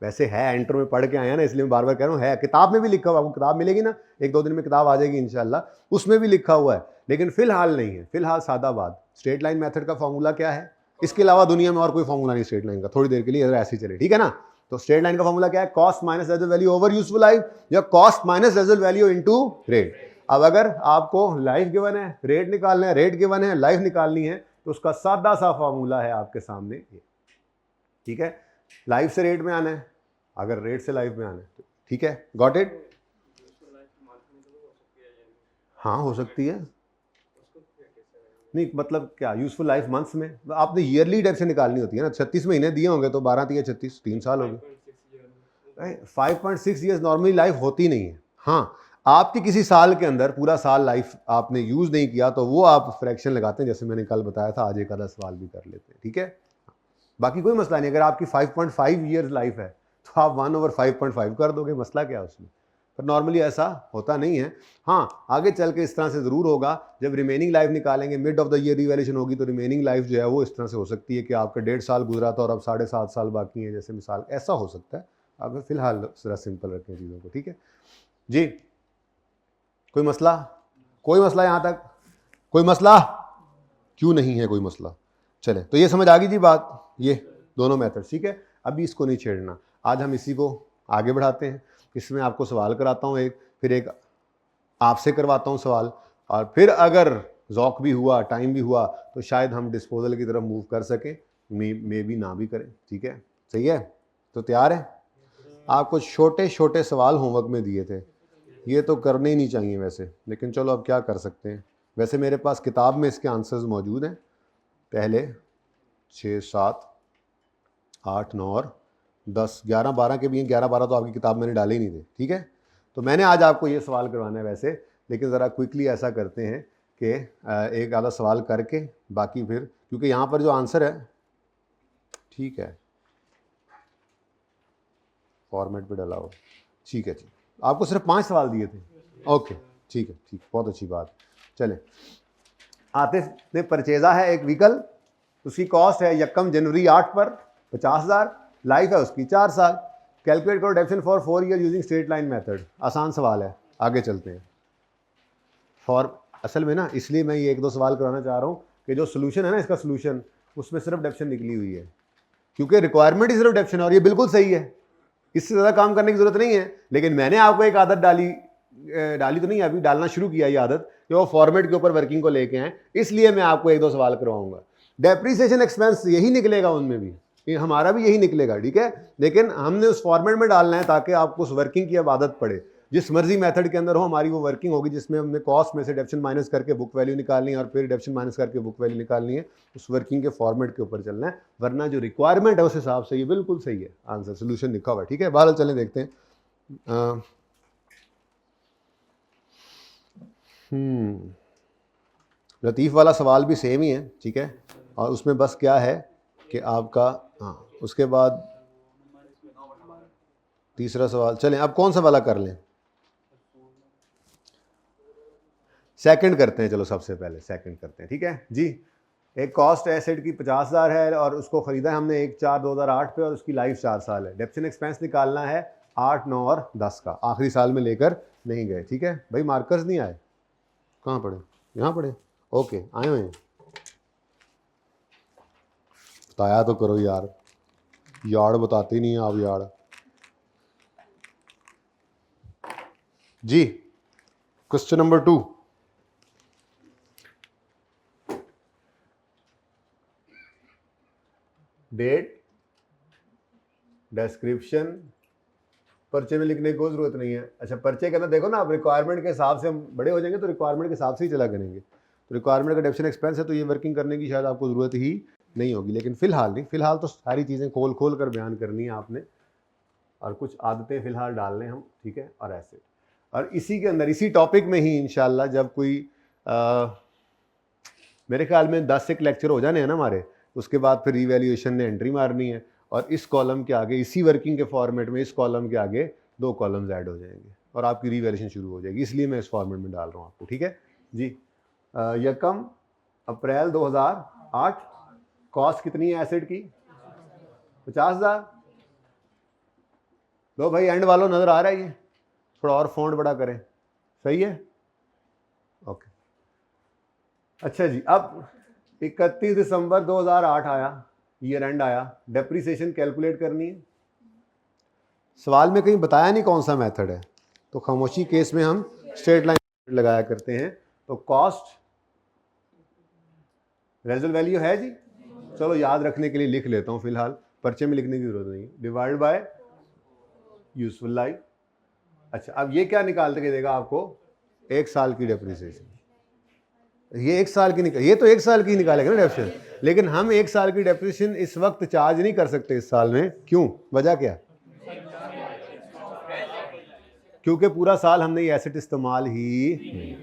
S1: वैसे है, इंटर में पढ़ के आए हैं ना, इसलिए मैं बार बार कह रहा हूँ, है किताब में भी लिखा हुआ, आपको किताब मिलेगी ना, 1-2 दिन में किताब आ जाएगी इंशाल्लाह, उसमें भी लिखा हुआ है। लेकिन फिलहाल नहीं है, फिलहाल सादा बात, स्ट्रेट लाइन मेथड का फॉर्मूला क्या है, इसके अलावा दुनिया में और कोई फॉर्मूला नहीं स्ट्रेट लाइन का। थोड़ी देर के लिए ऐसे ही चले, ठीक है ना। तो स्ट्रेट लाइन का फॉर्मूला क्या है, cost minus residual value over useful life, या cost minus residual value into rate. अब अगर आपको लाइफ गिवन है, रेट निकालना है, रेट गिवन है, लाइफ निकालनी है, तो उसका सादा सा फॉर्मूला है आपके सामने ये, ठीक है। लाइफ से रेट में आना है, अगर रेट से लाइफ में आना है तो ठीक है, गॉट इट। हाँ हो सकती है, नहीं मतलब क्या, यूजफुल लाइफ मंथ्स में आपने ईयरली डेप्थ से निकालनी होती है ना। 36 महीने दिए होंगे तो 12 3 36 3 साल हो गए। 5.6 ईयर्स नॉर्मली लाइफ होती नहीं है। हाँ, आपकी किसी साल के अंदर पूरा साल लाइफ आपने यूज़ नहीं किया तो वो आप फ्रैक्शन लगाते हैं, जैसे मैंने कल बताया था, आज एक आधा सवाल भी कर लेते हैं, ठीक है। बाकी कोई मसला नहीं, अगर आपकी 5.5 ईयर्स लाइफ है तो आप 1/5.5 कर दोगे, मसला क्या है उसमें। पर नॉर्मली ऐसा होता नहीं है। हाँ, आगे चल के इस तरह से ज़रूर होगा, जब रिमेनिंग लाइफ निकालेंगे, mid of the year revaluation होगी तो रिमेनिंग लाइफ जो है वो इस तरह से हो सकती है कि आपका 1.5 साल गुजरा था और अब 7.5 साल बाकी हैं, जैसे मिसाल, ऐसा हो सकता है। अब फिलहाल ज़रा सिंपल रखें चीज़ों को, ठीक है जी। कोई मसला? कोई मसला यहाँ तक? कोई मसला? क्यों नहीं है कोई मसला? चले, तो ये समझ आ गई जी बात, ये दोनों मेथड, ठीक है। अभी इसको नहीं छेड़ना, आज हम इसी को आगे बढ़ाते हैं। इसमें आपको सवाल कराता हूँ एक, फिर एक आपसे करवाता हूँ सवाल, और फिर अगर ज़ौक भी हुआ, टाइम भी हुआ, तो शायद हम डिस्पोजल की तरफ मूव कर सकें, मे भी ना भी करें, ठीक है। सही है, तो तैयार है? आपको छोटे छोटे सवाल होमवर्क में दिए थे, ये तो करने ही नहीं चाहिए वैसे, लेकिन चलो अब क्या कर सकते हैं। वैसे मेरे पास किताब में इसके आंसर्स मौजूद हैं, पहले 6, 7, 8, 9 और 10, 11, 12 के भी हैं। 11, 12 तो आपकी किताब मैंने डाले ही नहीं थे, ठीक है। तो मैंने आज आपको ये सवाल करवाना है वैसे, लेकिन ज़रा क्विकली ऐसा करते हैं कि एक आधा सवाल करके बाकी फिर, क्योंकि यहाँ पर जो आंसर है, ठीक है, फॉर्मेट पे डाला हो, ठीक है जी। आपको सिर्फ 5 सवाल दिए थे, ओके, ठीक है, ठीक, बहुत अच्छी बात। चले, आतिफ ने परचेजा है एक व्हीकल, उसकी कॉस्ट है 1 जनवरी 8 पर 50,000, लाइफ है उसकी 4 साल, कैलकुलेट करो डेप्शन for 4 year using straight line method. आसान सवाल है, आगे चलते हैं। फॉर असल में ना, इसलिए मैं ये 1-2 सवाल कराना चाह रहा हूँ कि जो सोल्यूशन है ना, इसका सोल्यूशन, उसमें सिर्फ डेप्शन निकली हुई है, क्योंकि रिक्वायरमेंट ही सिर्फ डेप्शन है, और ये बिल्कुल सही है, इससे ज़्यादा काम करने की ज़रूरत नहीं है। लेकिन मैंने आपको एक आदत डाली तो नहीं, अभी डालना शुरू किया ये आदत, कि वो फॉर्मेट के ऊपर वर्किंग को लेके आए, इसलिए मैं आपको 1-2 सवाल करवाऊंगा। डेप्रीसिएशन एक्सपेंस यही निकलेगा उनमें भी, हमारा भी यही निकलेगा, ठीक है। लेकिन हमने उस फॉर्मेट में डालना है ताकि आपको उस वर्किंग की अब आदत पड़े। जिस मर्जी मेथड के अंदर हो, हमारी वो वर्किंग होगी जिसमें हमने कॉस्ट में से डेप्शन माइनस करके बुक वैल्यू निकालनी है और फिर डेप्शन माइनस करके बुक वैल्यू निकालनी है। उस वर्किंग के फॉर्मेट के ऊपर चलना है, वरना जो रिक्वायरमेंट है उस हिसाब से ये बिल्कुल सही है, आंसर सोल्यूशन लिखा हुआ है, ठीक है। बहरहाल चलें देखते हैं। लतीफ़ वाला सवाल भी सेम ही है, ठीक है, और उसमें बस क्या है कि आपका, हाँ, उसके बाद तीसरा सवाल। चलें, अब कौन सा वाला कर लें? सेकंड करते हैं, चलो सबसे पहले सेकंड करते हैं, ठीक है जी। एक कॉस्ट एसेट की 50,000 है और उसको ख़रीदा है हमने 1/4/2008 पे, और उसकी लाइफ 4 साल है। डेप्शन एक्सपेंस निकालना है 8, 9 और 10 का, आखिरी साल में लेकर नहीं गए, ठीक है भाई। मार्कर्स नहीं आए, कहाँ पड़े? यहाँ पड़े, ओके, आए हुए हैं। बताया तो करो यार, यार बताते ही नहीं आप यार जी। क्वेश्चन नंबर 2, डेट, डिस्क्रिप्शन, पर्चे में लिखने की कोई ज़रूरत नहीं है। अच्छा, पर्चे के अंदर देखो ना, आप रिक्वायरमेंट के हिसाब से, हम बड़े हो जाएंगे तो रिक्वायरमेंट के हिसाब से ही चला करेंगे। तो रिक्वायरमेंट का डेप्शन एक्सपेंस है तो ये वर्किंग करने की शायद आपको ज़रूरत ही नहीं होगी, लेकिन फ़िलहाल नहीं, फ़िलहाल तो सारी चीज़ें खोल खोल कर बयान करनी है आपने, और कुछ आदतें फ़िलहाल डाल लें हम, ठीक है। और ऐसे, और इसी के अंदर, इसी टॉपिक में ही इंशाल्लाह जब कोई मेरे ख्याल में 10 एक लेक्चर हो जाने हैं ना हमारे, उसके बाद फिर रिवैल्यूएशन ने एंट्री मारनी है, और इस कॉलम के आगे, इसी वर्किंग के फॉर्मेट में इस कॉलम के आगे 2 कॉलम्स ऐड हो जाएंगे और आपकी रिवैल्यूएशन शुरू हो जाएगी। इसलिए मैं इस फॉर्मेट में डाल रहा हूँ आपको, ठीक है जी। 1 अप्रैल 2008, कॉस्ट कितनी है एसेट की? 50,000। लो भाई, एंड वालों नज़र आ रहा है, ये थोड़ा और फॉन्ट बड़ा करें, सही है, ओके। अच्छा जी, अब 31 दिसंबर 2008 आया, ईयर एंड आया, डेप्रीसिएशन कैलकुलेट करनी है। सवाल में कहीं बताया नहीं कौन सा मेथड है, तो खामोशी केस में हम स्ट्रेट लाइन लगाया करते हैं। तो कॉस्ट रेजल वैल्यू है जी, चलो याद रखने के लिए लिख लेता हूँ, फिलहाल पर्चे में लिखने की जरूरत नहीं, डिवाइड बाय यूजफुल लाइफ। अच्छा, अब ये क्या निकाल के देगा आपको? 1 साल की डेप्रीसिएशन। ये 1 साल की ये तो 1 साल की निकालेगा ना डेप्रिसिएशन, लेकिन हम 1 साल की डेप्रिसिएशन इस वक्त चार्ज नहीं कर सकते इस साल में। क्यों? वजह क्या? क्योंकि पूरा साल हमने ये एसेट इस्तेमाल ही नहीं।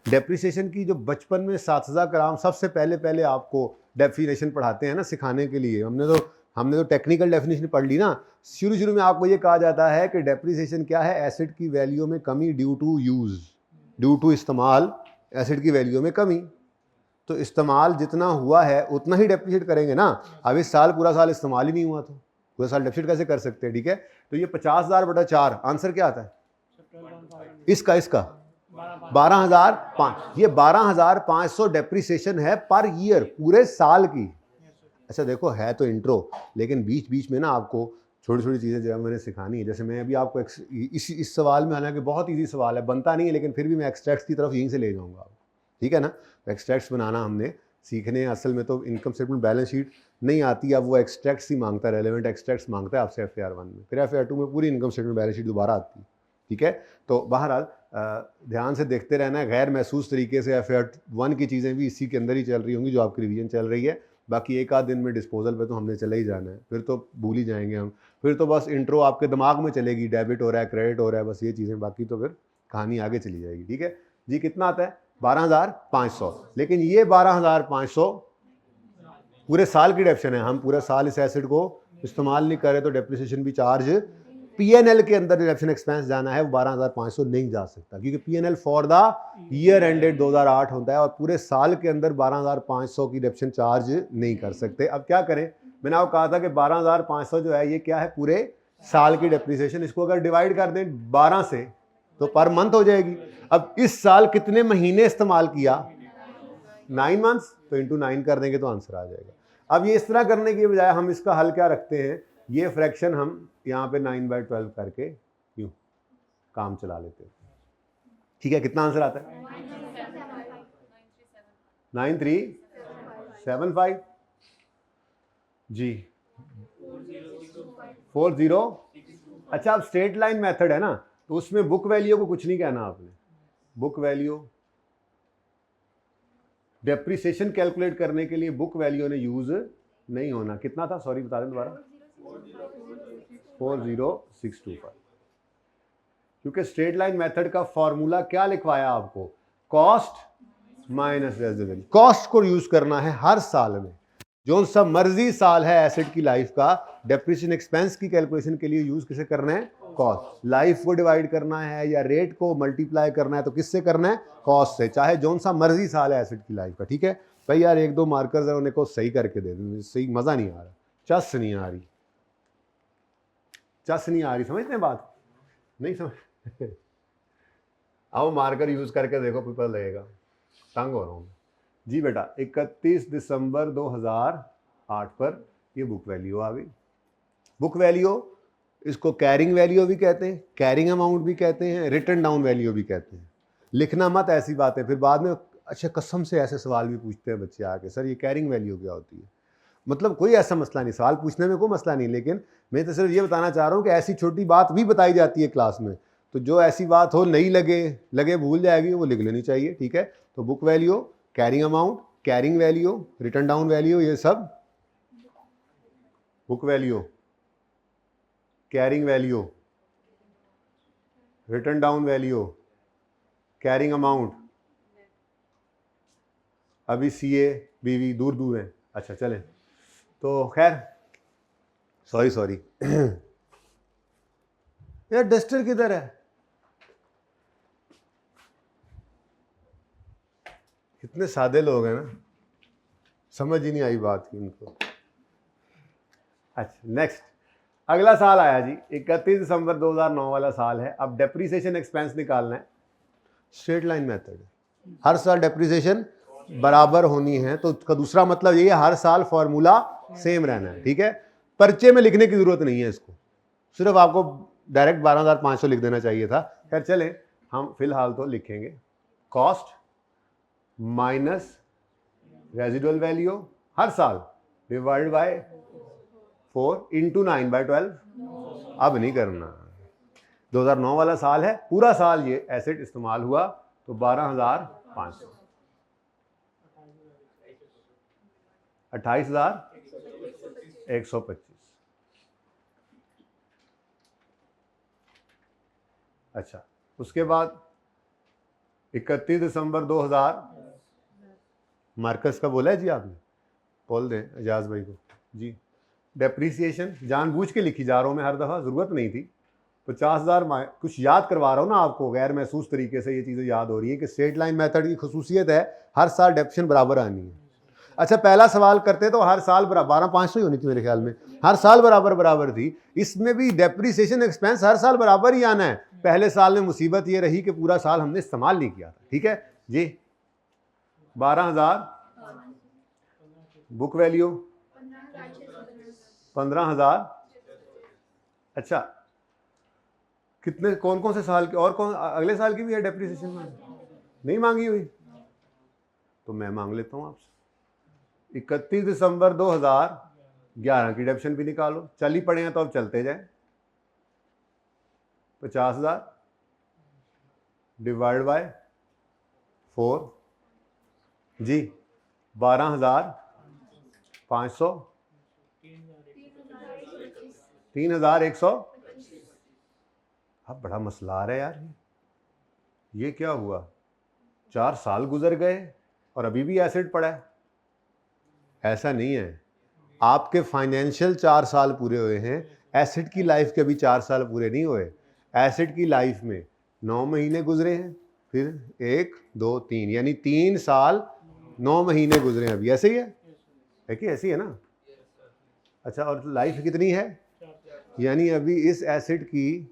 S1: डेप्रिसिएशन की जो बचपन में साथीज़ा कराम सबसे पहले आपको डेफिनेशन पढ़ाते हैं ना सिखाने के लिए, हमने तो टेक्निकल डेफिनेशन पढ़ ली ना। शुरू में आपको ये कहा जाता है कि डेप्रिसिएशन क्या है, एसेट की वैल्यू में कमी due to use, due to इस्तेमाल, एसेट की वैल्यू में कमी। तो इस्तेमाल जितना हुआ है उतना ही डेप्रिशिएट करेंगे ना। अब इस साल पूरा साल इस्तेमाल ही नहीं हुआ तो पूरा साल डेप्रिशिएट कैसे कर सकते हैं? ठीक है, तो ये 50,000/4 आंसर क्या आता है इसका 12,500। ये 12,500 डेप्रिसिएशन है पर ईयर, पूरे साल की। अच्छा देखो, है तो इंट्रो, लेकिन बीच बीच में ना आपको छोटी छोटी चीज़ें जो है मैंने सिखानी है। जैसे मैं अभी आपको इस सवाल में, हालांकि बहुत इजी सवाल है, बनता नहीं है, लेकिन फिर भी मैं एक्सट्रैक्ट्स की तरफ यहीं से ले जाऊंगा, ठीक है ना। तो एक्सट्रैक्ट्स बनाना हमने सीखने हैं। असल में तो इनकम स्टेटमेंट बैलेंस शीट नहीं आती, अब वो एक्सट्रैक्ट्स ही मांगता है, रेलेवेंट एक्सट्रैक्ट्स मांगता है आपसे FAR 1 में, फिर FAR 2 में पूरी इनकम स्टेटमेंट बैलेंस शीट दोबारा आती है, ठीक है। तो बहरहाल ध्यान से देखते रहना है, गैर महसूस तरीके से FAR 1 की चीज़ें भी इसी के अंदर ही चल रही होंगी जो आपकी रिवीजन चल रही है। बाकी एक आध दिन में डिस्पोजल पे तो हमने चले ही जाना है, फिर तो भूल ही जाएंगे हम, फिर तो बस इंट्रो आपके दिमाग में चलेगी, डेबिट हो रहा है, क्रेडिट हो रहा है, बस ये चीज़ें, बाकी तो फिर कहानी आगे चली जाएगी, ठीक है जी। कितना आता है? 12,500। लेकिन ये 12,500 पूरे साल की डेप्रिसिएशन है, हम पूरे साल इस एसेट को इस्तेमाल नहीं करें तो डेप्रिसिएशन भी चार्ज PNL के अंदर डेप्रिसिएशन एक्सपेंस जाना है, वो 12,500 नहीं जा सकता, क्योंकि PNL for the year ended 2008 होता है और पूरे साल के अंदर 12,500 की डेप्रिसिएशन चार्ज नहीं कर सकते। अब क्या करें, मैंने आपको कहा था कि 12,500 जो है ये क्या है, पूरे साल की डेप्रिसिएशन। इसको अगर डिवाइड कर दें 12 से तो पर मंथ हो जाएगी। अब इस साल कितने महीने इस्तेमाल किया? 9 मंथ्स, तो इंटू 9 कर देंगे तो आंसर आ जाएगा। अब ये इस तरह करने की बजाय हम इसका हल क्या रखते हैं, ये फ्रैक्शन हम यहाँ पे 9/12 करके यूँ काम चला लेते हैं, ठीक है। कितना आंसर आता है? 9375 जी, 40। अच्छा, अब स्ट्रेट लाइन मेथड है ना, तो उसमें बुक वैल्यू को कुछ नहीं कहना आपने। बुक वैल्यू डेप्रिसिएशन कैलकुलेट करने के लिए बुक वैल्यू ने यूज नहीं होना। कितना था, सॉरी बता दें दोबारा? 40625। क्योंकि स्ट्रेट लाइन मेथड का फॉर्मूला क्या लिखवाया आपको? Cost minus residual. कॉस्ट को यूज करना है हर साल में, जो सा मर्जी साल है एसेट की लाइफ का, डेप्रिसिएशन एक्सपेंस की कैलकुलेशन के लिए यूज किसे करना है? कॉस्ट। लाइफ को डिवाइड करना है या रेट को मल्टीप्लाई करना है तो किससे करना है? कॉस्ट से, चाहे जो सा मर्जी साल है एसेट की लाइफ का, ठीक है भाई। यार एक दो मार्कर्स है, उन्हें को सही करके दे दूँ, सही मजा नहीं आ रहा, चस नहीं आ रही, चस नहीं आ रही, समझते हैं बात? नहीं समझ? आओ मार्कर यूज करके देखो, पता लगेगा, तंग हो रहा हूँ जी। बेटा 31 दिसंबर 2008 पर ये बुक वैल्यू आ गई। बुक वैल्यू, इसको कैरिंग वैल्यू भी कहते हैं, कैरिंग अमाउंट भी कहते हैं, रिटर्न डाउन वैल्यू भी कहते हैं। लिखना मत ऐसी बातें, फिर बाद में अच्छा कसम से ऐसे सवाल भी पूछते हैं बच्चे आके, सर ये कैरिंग वैल्यू क्या होती है? मतलब कोई ऐसा मसला नहीं, सवाल पूछने में कोई मसला नहीं, लेकिन मैं तो सिर्फ ये बताना चाह रहा हूँ कि ऐसी छोटी बात भी बताई जाती है क्लास में, तो जो ऐसी बात हो नहीं लगे भूल जाएगी, वो लिख लेनी चाहिए, ठीक है। तो book value, carrying amount, carrying value, return down value, ये सब book value, carrying value, return down value, carrying amount. अभी CA BV दूर दूर है, अच्छा चलें, तो खैर सॉरी यार डस्टर किधर है? इतने सादे लोग हैं ना, समझ ही नहीं आई बात की इनको। अच्छा नेक्स्ट, अगला साल आया जी, 31 दिसंबर 2009 वाला साल है। अब डेप्रिसिएशन एक्सपेंस निकालना है, स्ट्रेट लाइन मेथड, हर साल डेप्रिसिएशन बराबर होनी है, तो उसका दूसरा मतलब ये है हर साल फॉर्मूला सेम रहना है, ठीक है। पर्चे में लिखने की जरूरत नहीं है इसको, सिर्फ आपको डायरेक्ट 12,500 लिख देना चाहिए था। खैर चले, हम फिलहाल तो लिखेंगे कॉस्ट माइनस रेजिडुअल वैल्यू हर साल डिवाइड बाय 4 इंटू 9/12। अब नहीं करना, 2009 वाला साल है, पूरा साल ये एसेट इस्तेमाल हुआ, तो 12,500, 28,125। अच्छा, उसके बाद 31 दिसंबर 2000, मार्कस का बोला है जी आपने, बोल दें एजाज भाई को जी। डेप्रीसिएशन जानबूझ के लिखी जा रहा हूँ मैं, हर दफ़ा ज़रूरत नहीं थी। 50,000 कुछ याद करवा रहा हूँ ना आपको, गैर महसूस तरीके से ये चीज़ें याद हो रही है कि स्ट्रेट लाइन मेथड की खसूसियत है हर साल डेप्शन बराबर आनी है। अच्छा, पहला सवाल करते तो हर साल बराबर 12,500 ही होनी थी मेरे ख्याल में, हर साल बराबर थी। इसमें भी डेप्रीसिएशन एक्सपेंस हर साल बराबर ही आना है। पहले साल में मुसीबत ये रही कि पूरा साल हमने इस्तेमाल नहीं किया था। ठीक है जी, 12,000 बुक वैल्यू, 15,000। अच्छा, कितने कौन कौन से साल के और कौन अगले साल की भी है डेप्रीसिएशन में? नहीं मांगी हुई तो मैं मांग लेता हूं आपसे। 31 दिसंबर 2011 की डेप्शन भी निकालो, चल ही पड़े हैं तो अब चलते जाए। 50,000 डिवाइड बाय 4 जी, 12,500, 3,100। अब बड़ा मसला आ रहा है यार, ये क्या हुआ? 4 साल गुजर गए और अभी भी एसिड पड़ा है। ऐसा नहीं है, आपके फाइनेंशियल 4 साल पूरे हुए हैं, एसिड की लाइफ के अभी 4 साल पूरे नहीं हुए। एसिड की लाइफ में 9 महीने गुजरे हैं, फिर 1 2 3, यानी 3 साल 9 महीने गुजरे हैं अभी। ऐसे ही है कि ऐसी है ना? अच्छा, और लाइफ कितनी है? यानी अभी इस एसिड की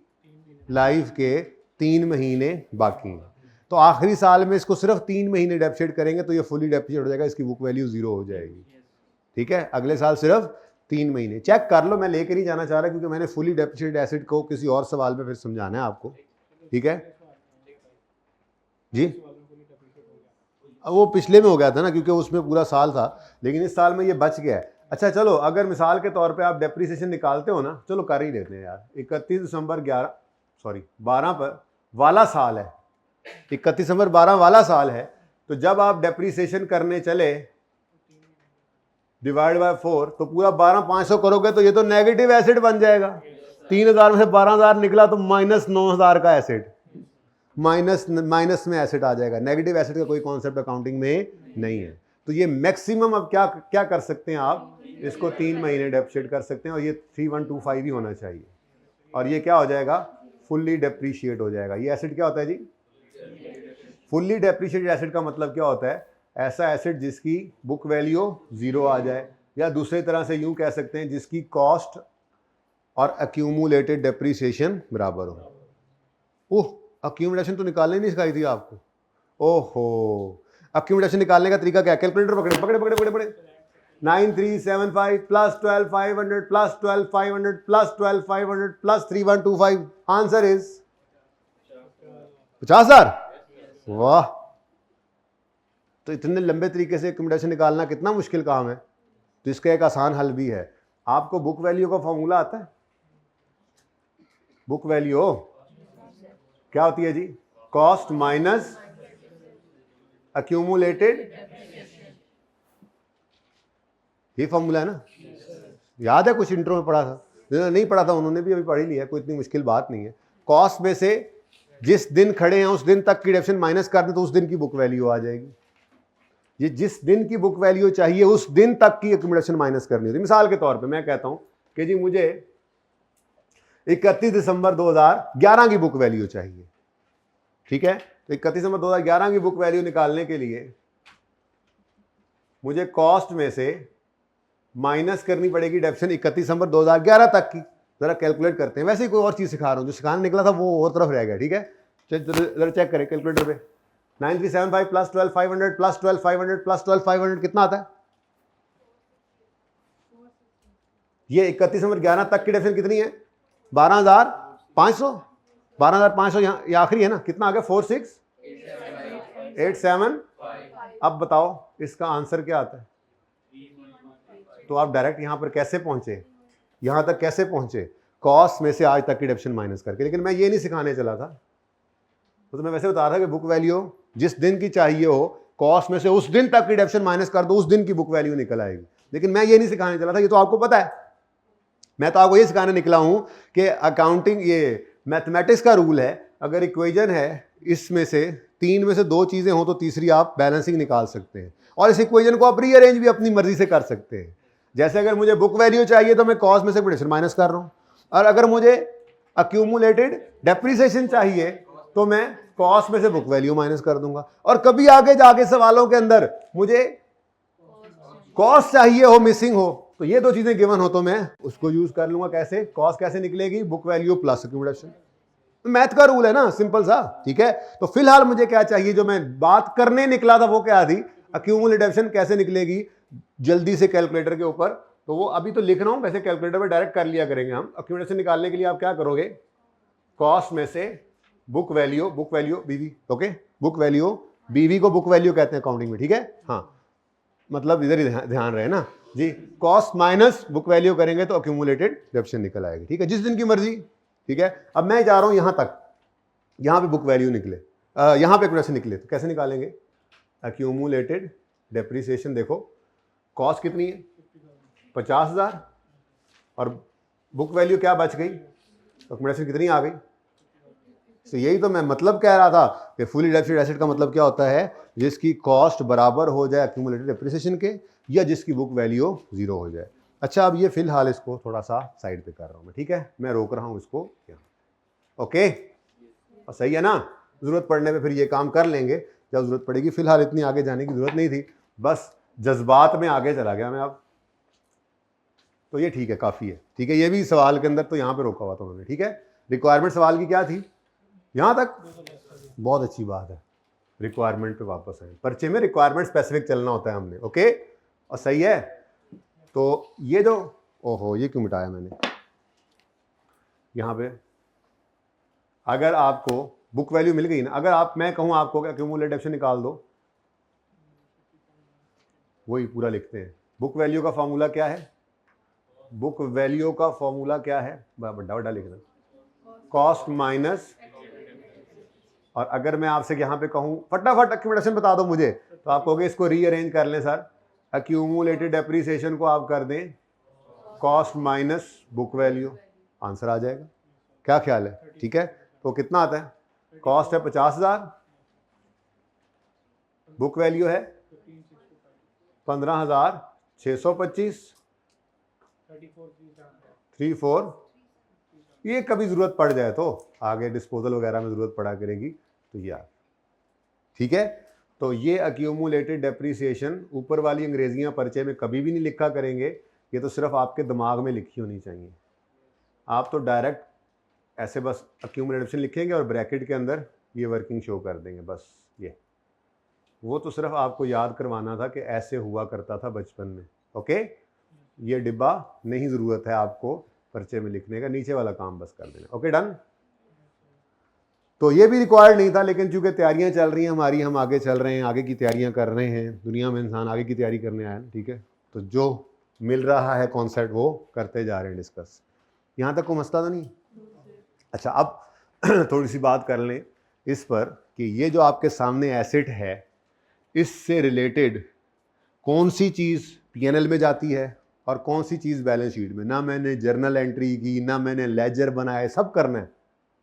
S1: लाइफ के 3 महीने बाकी हैं। तो आखिरी साल में इसको सिर्फ 3 महीने डेप्रिशिएट करेंगे तो ये फुली डेप्रिशिएट हो जाएगा, इसकी बुक वैल्यू 0 हो जाएगी। ठीक है, अगले साल सिर्फ 3 महीने। चेक कर लो, मैं लेकर नहीं जाना चाह रहा क्योंकि मैंने फुली डेप्रिशिएटेड एसिड को किसी और सवाल में फिर समझाना है आपको। ठीक है जी, वो पिछले में हो गया था ना, क्योंकि उसमें पूरा साल था, लेकिन इस साल में ये बच गया है। अच्छा चलो, अगर मिसाल के तौर पे आप डेप्रीसिएशन निकालते हो ना, चलो कर ही देते हैं यार। 31 दिसंबर 12 पर वाला साल है, 31 दिसंबर 12 वाला साल है, तो जब आप डेप्रीसिएशन करने चले डिवाइड बाय 4 तो पूरा 12,500 करोगे तो ये तो नेगेटिव एसिड बन जाएगा। 3,000 में से 12,000 निकला तो -9,000 का एसिड, माइनस में एसिड आ जाएगा। नेगेटिव एसिड का कोई कॉन्सेप्ट अकाउंटिंग में नहीं है। तो ये मैक्सिमम अब क्या कर सकते हैं आप, इसको 3 महीने डेप्रिशिएट कर सकते हैं और ये 3125 ही होना चाहिए और ये क्या हो जाएगा, फुल्ली डेप्रीशिएट हो जाएगा। ये एसिड क्या होता है जी? फुल्ली डेप्रीशिएटेड एसिड का मतलब क्या होता है? ऐसा एसिड जिसकी बुक वैल्यू 0 आ जाए, या दूसरी तरह से यूं कह सकते हैं जिसकी कॉस्ट और अक्यूमुलेटेड डेप्रीसिएशन बराबर हो। ओह, अक्यूमुलेशन तो निकालने नहीं सिखाई थी आपको। ओहो, अक्यूमुलेशन निकालने का तरीका क्या? कैलकुलेटर पकड़े 9375 plus 12,500 plus 12,500 plus 12,500 plus 3125, answer is 50,000। वाह, तो इतने लंबे तरीके से अक्यूमुलेशन निकालना कितना मुश्किल काम है, तो इसका एक आसान हल भी है। आपको बुक वैल्यू का फॉर्मूला आता है? बुक वैल्यू क्या होती है जी? कॉस्ट माइनस अक्यूमुलेटेड, ये फॉर्मूला है ना? याद है, कुछ इंट्रो में पढ़ा था? नहीं पढ़ा था उन्होंने भी अभी पढ़ ही लिया, कोई इतनी मुश्किल बात नहीं है। कॉस्ट में से जिस दिन खड़े हैं उस दिन तक की डेप्शन माइनस कर दें तो उस दिन की बुक वैल्यू आ जाएगी। ये जिस दिन की बुक वैल्यू चाहिए उस दिन तक की एक्यूमुलेशन माइनस करनी होती है। मिसाल के तौर पे मैं कहता हूं कि जी मुझे 31 दिसंबर 2011 की बुक वैल्यू चाहिए। ठीक है, तो 31 दिसंबर 2011 की बुक वैल्यू निकालने के लिए मुझे कॉस्ट में से माइनस करनी पड़ेगी डेप्शन 31 दिसंबर 2011 तक की। जरा कैलकुलेट करते हैं। वैसे ही कोई और चीज सिखा रहा हूं, जो सिखाने निकला था वो और तरफ रह गया। ठीक है, जरा चेक करें कैलकुलेटर पे। 9375 प्लस 12,500 प्लस 12,500 प्लस 12,500 कितना आता है? ये 31 दिसंबर 11 तक की डेप्शन कितनी है? 12,500। 12,500 यहाँ ये आखिरी है ना? कितना आ गया? 4687। अब बताओ इसका आंसर क्या आता है? तो आप डायरेक्ट यहां पर कैसे पहुंचे, यहां तक कैसे पहुंचे? कॉस्ट में से आज तक की डेप्शन माइनस करके। लेकिन मैं ये नहीं सिखाने चला था, तो मैं वैसे बता रहा था कि बुक वैल्यू जिस दिन की चाहिए हो, कॉस्ट में से उस दिन तक की डेप्शन माइनस कर दो, उस दिन की बुक वैल्यू निकल आएगी। लेकिन मैं ये नहीं सिखाने चला था, ये तो आपको पता है। मैं तो आपको ये सिखाने निकला हूं कि अकाउंटिंग, ये मैथमेटिक्स का रूल है, अगर इक्वेशन है इसमें से 3 में से 2 चीजें हो तो तीसरी आप बैलेंसिंग निकाल सकते हैं, और इस इक्वेशन को आप रीअरेंज भी अपनी मर्जी से कर सकते हैं। जैसे अगर मुझे बुक वैल्यू चाहिए तो मैं कॉस्ट में से प्रोडक्शन माइनस कर रहा हूं, और अगर मुझे अक्यूमुलेटेड डेप्रिसिएशन चाहिए तो मैं कॉस्ट में से बुक वैल्यू माइनस कर दूंगा। और कभी आगे जाके सवालों के अंदर मुझे कॉस्ट चाहिए हो, मिसिंग हो, तो ये 2 चीजें गिवन हो तो मैं उसको यूज कर लूंगा। कैसे? कॉस्ट कैसे निकलेगी? Book value plus accumulation. Math का रूल है ना, सिंपल सा, ठीक है। तो फिलहाल मुझे क्या चाहिए, जो मैं बात करने निकला था वो क्या थी, अक्यूमुलेशन कैसे निकलेगी जल्दी से कैलकुलेटर के ऊपर। तो वो अभी तो लिख रहा हूं, वैसे कैलकुलेटर पे डायरेक्ट कर लिया करेंगे हम। अक्यूमुलेशन निकालने के लिए आप क्या करोगे, कॉस्ट में से बुक वैल्यू बीवी, ओके, बुक वैल्यू बीवी को बुक वैल्यू कहते हैं अकाउंटिंग में, ठीक है। हाँ, मतलब इधर ही ध्यान रहे ना जी, कॉस्ट माइनस बुक वैल्यू करेंगे तो अक्यूमुलेटेड डेप्रिसिएशन निकल आएगी, ठीक है, जिस दिन की मर्जी, ठीक है। अब मैं जा रहा हूं यहां तक, यहां पे बुक वैल्यू निकले, यहां पे अक्यूमुलेशन निकले, तो कैसे निकालेंगे, अक्यूमुलेटेड डेप्रिसिएशन। देखो कॉस्ट कितनी है, 50,000, और बुक वैल्यू क्या बच गई, अक्यूमुलेशन कितनी आ गई। तो यही तो मैं मतलब कह रहा था कि फुली डेप्रिसिएटेड एसेट का मतलब क्या होता है, जिसकी कॉस्ट बराबर हो जाए अक्यूमुलेटेड डेप्रिसिएशन के, या जिसकी बुक वैल्यू 0 हो जाए। अच्छा, अब ये फिलहाल इसको थोड़ा सा साइड पे कर रहा हूं मैं, ठीक है, मैं रोक रहा हूं इसको, ओके, और सही है ना। जरूरत पड़ने पे फिर ये काम कर लेंगे जब जरूरत पड़ेगी, फिलहाल इतनी आगे जाने की जरूरत नहीं थी, बस जज्बात में आगे चला गया मैं अब। तो ये ठीक है, काफी है, ठीक है। ये भी सवाल के अंदर तो यहाँ पे रोका हुआ था उन्होंने, ठीक है। रिक्वायरमेंट सवाल की क्या थी, यहाँ तक बहुत अच्छी बात है। रिक्वायरमेंट पे वापस आए, पर्चे में रिक्वायरमेंट स्पेसिफिक चलना होता है हमने, ओके, और सही है। तो ये जो, ओहो ये क्यों मिटाया मैंने, यहाँ पे अगर आपको बुक वैल्यू मिल गई ना, अगर आप, मैं कहूँ आपको कि अक्यूमुलेटेड डेप्रिसिएशन निकाल दो, वही पूरा लिखते हैं। बुक वैल्यू का फॉर्मूला क्या है, बुक वैल्यू का फॉर्मूला क्या है, बड़ा बड़ा लिखना, कॉस्ट माइनस, और अगर मैं आपसे यहां पे कहूं फटाफट अक्यूमुलेशन बता दो मुझे, तो आप कहोगे इसको रीअरेंज कर लें सर, अक्यूमुलेटेड डेप्रिसिएशन को आप कर दें cost minus book value, answer आ जाएगा। क्या ख्याल है, ठीक है। तो कितना आता है, कॉस्ट है 50,000, बुक वैल्यू है 15,625, 34, ये कभी जरूरत पड़ जाए तो आगे डिस्पोजल वगैरह में जरूरत पड़ा करेगी, तो यार ठीक है। तो ये अक्यूमुलेटेड डेप्रिसिएशन, ऊपर वाली अंग्रेजियां पर्चे में कभी भी नहीं लिखा करेंगे, ये तो सिर्फ आपके दिमाग में लिखी होनी चाहिए। आप तो डायरेक्ट ऐसे बस अक्यूमुलेटेड लिखेंगे और ब्रैकेट के अंदर ये वर्किंग शो कर देंगे, बस ये, वो तो सिर्फ आपको याद करवाना था कि ऐसे हुआ करता था बचपन में, ओके। ये डिब्बा नहीं ज़रूरत है आपको पर्चे में लिखने का, नीचे वाला काम बस कर देना, ओके, डन। तो ये भी रिक्वायर्ड नहीं था, लेकिन चूंकि तैयारियां चल रही हैं हमारी, हम आगे चल रहे हैं, आगे की तैयारियां कर रहे हैं, दुनिया में इंसान आगे की तैयारी करने आया है, ठीक है। तो जो मिल रहा है कॉन्सेप्ट वो करते जा रहे हैं डिस्कस। यहाँ तक कोई मसला तो नहीं। अच्छा, अब थोड़ी सी बात कर लें इस पर कि ये जो आपके सामने एसेट है, इससे रिलेटेड कौन सी चीज़ पीएनएल में जाती है और कौन सी चीज़ बैलेंस शीट में। ना मैंने जर्नल एंट्री की, ना मैंने लेजर बनाए, सब करना है,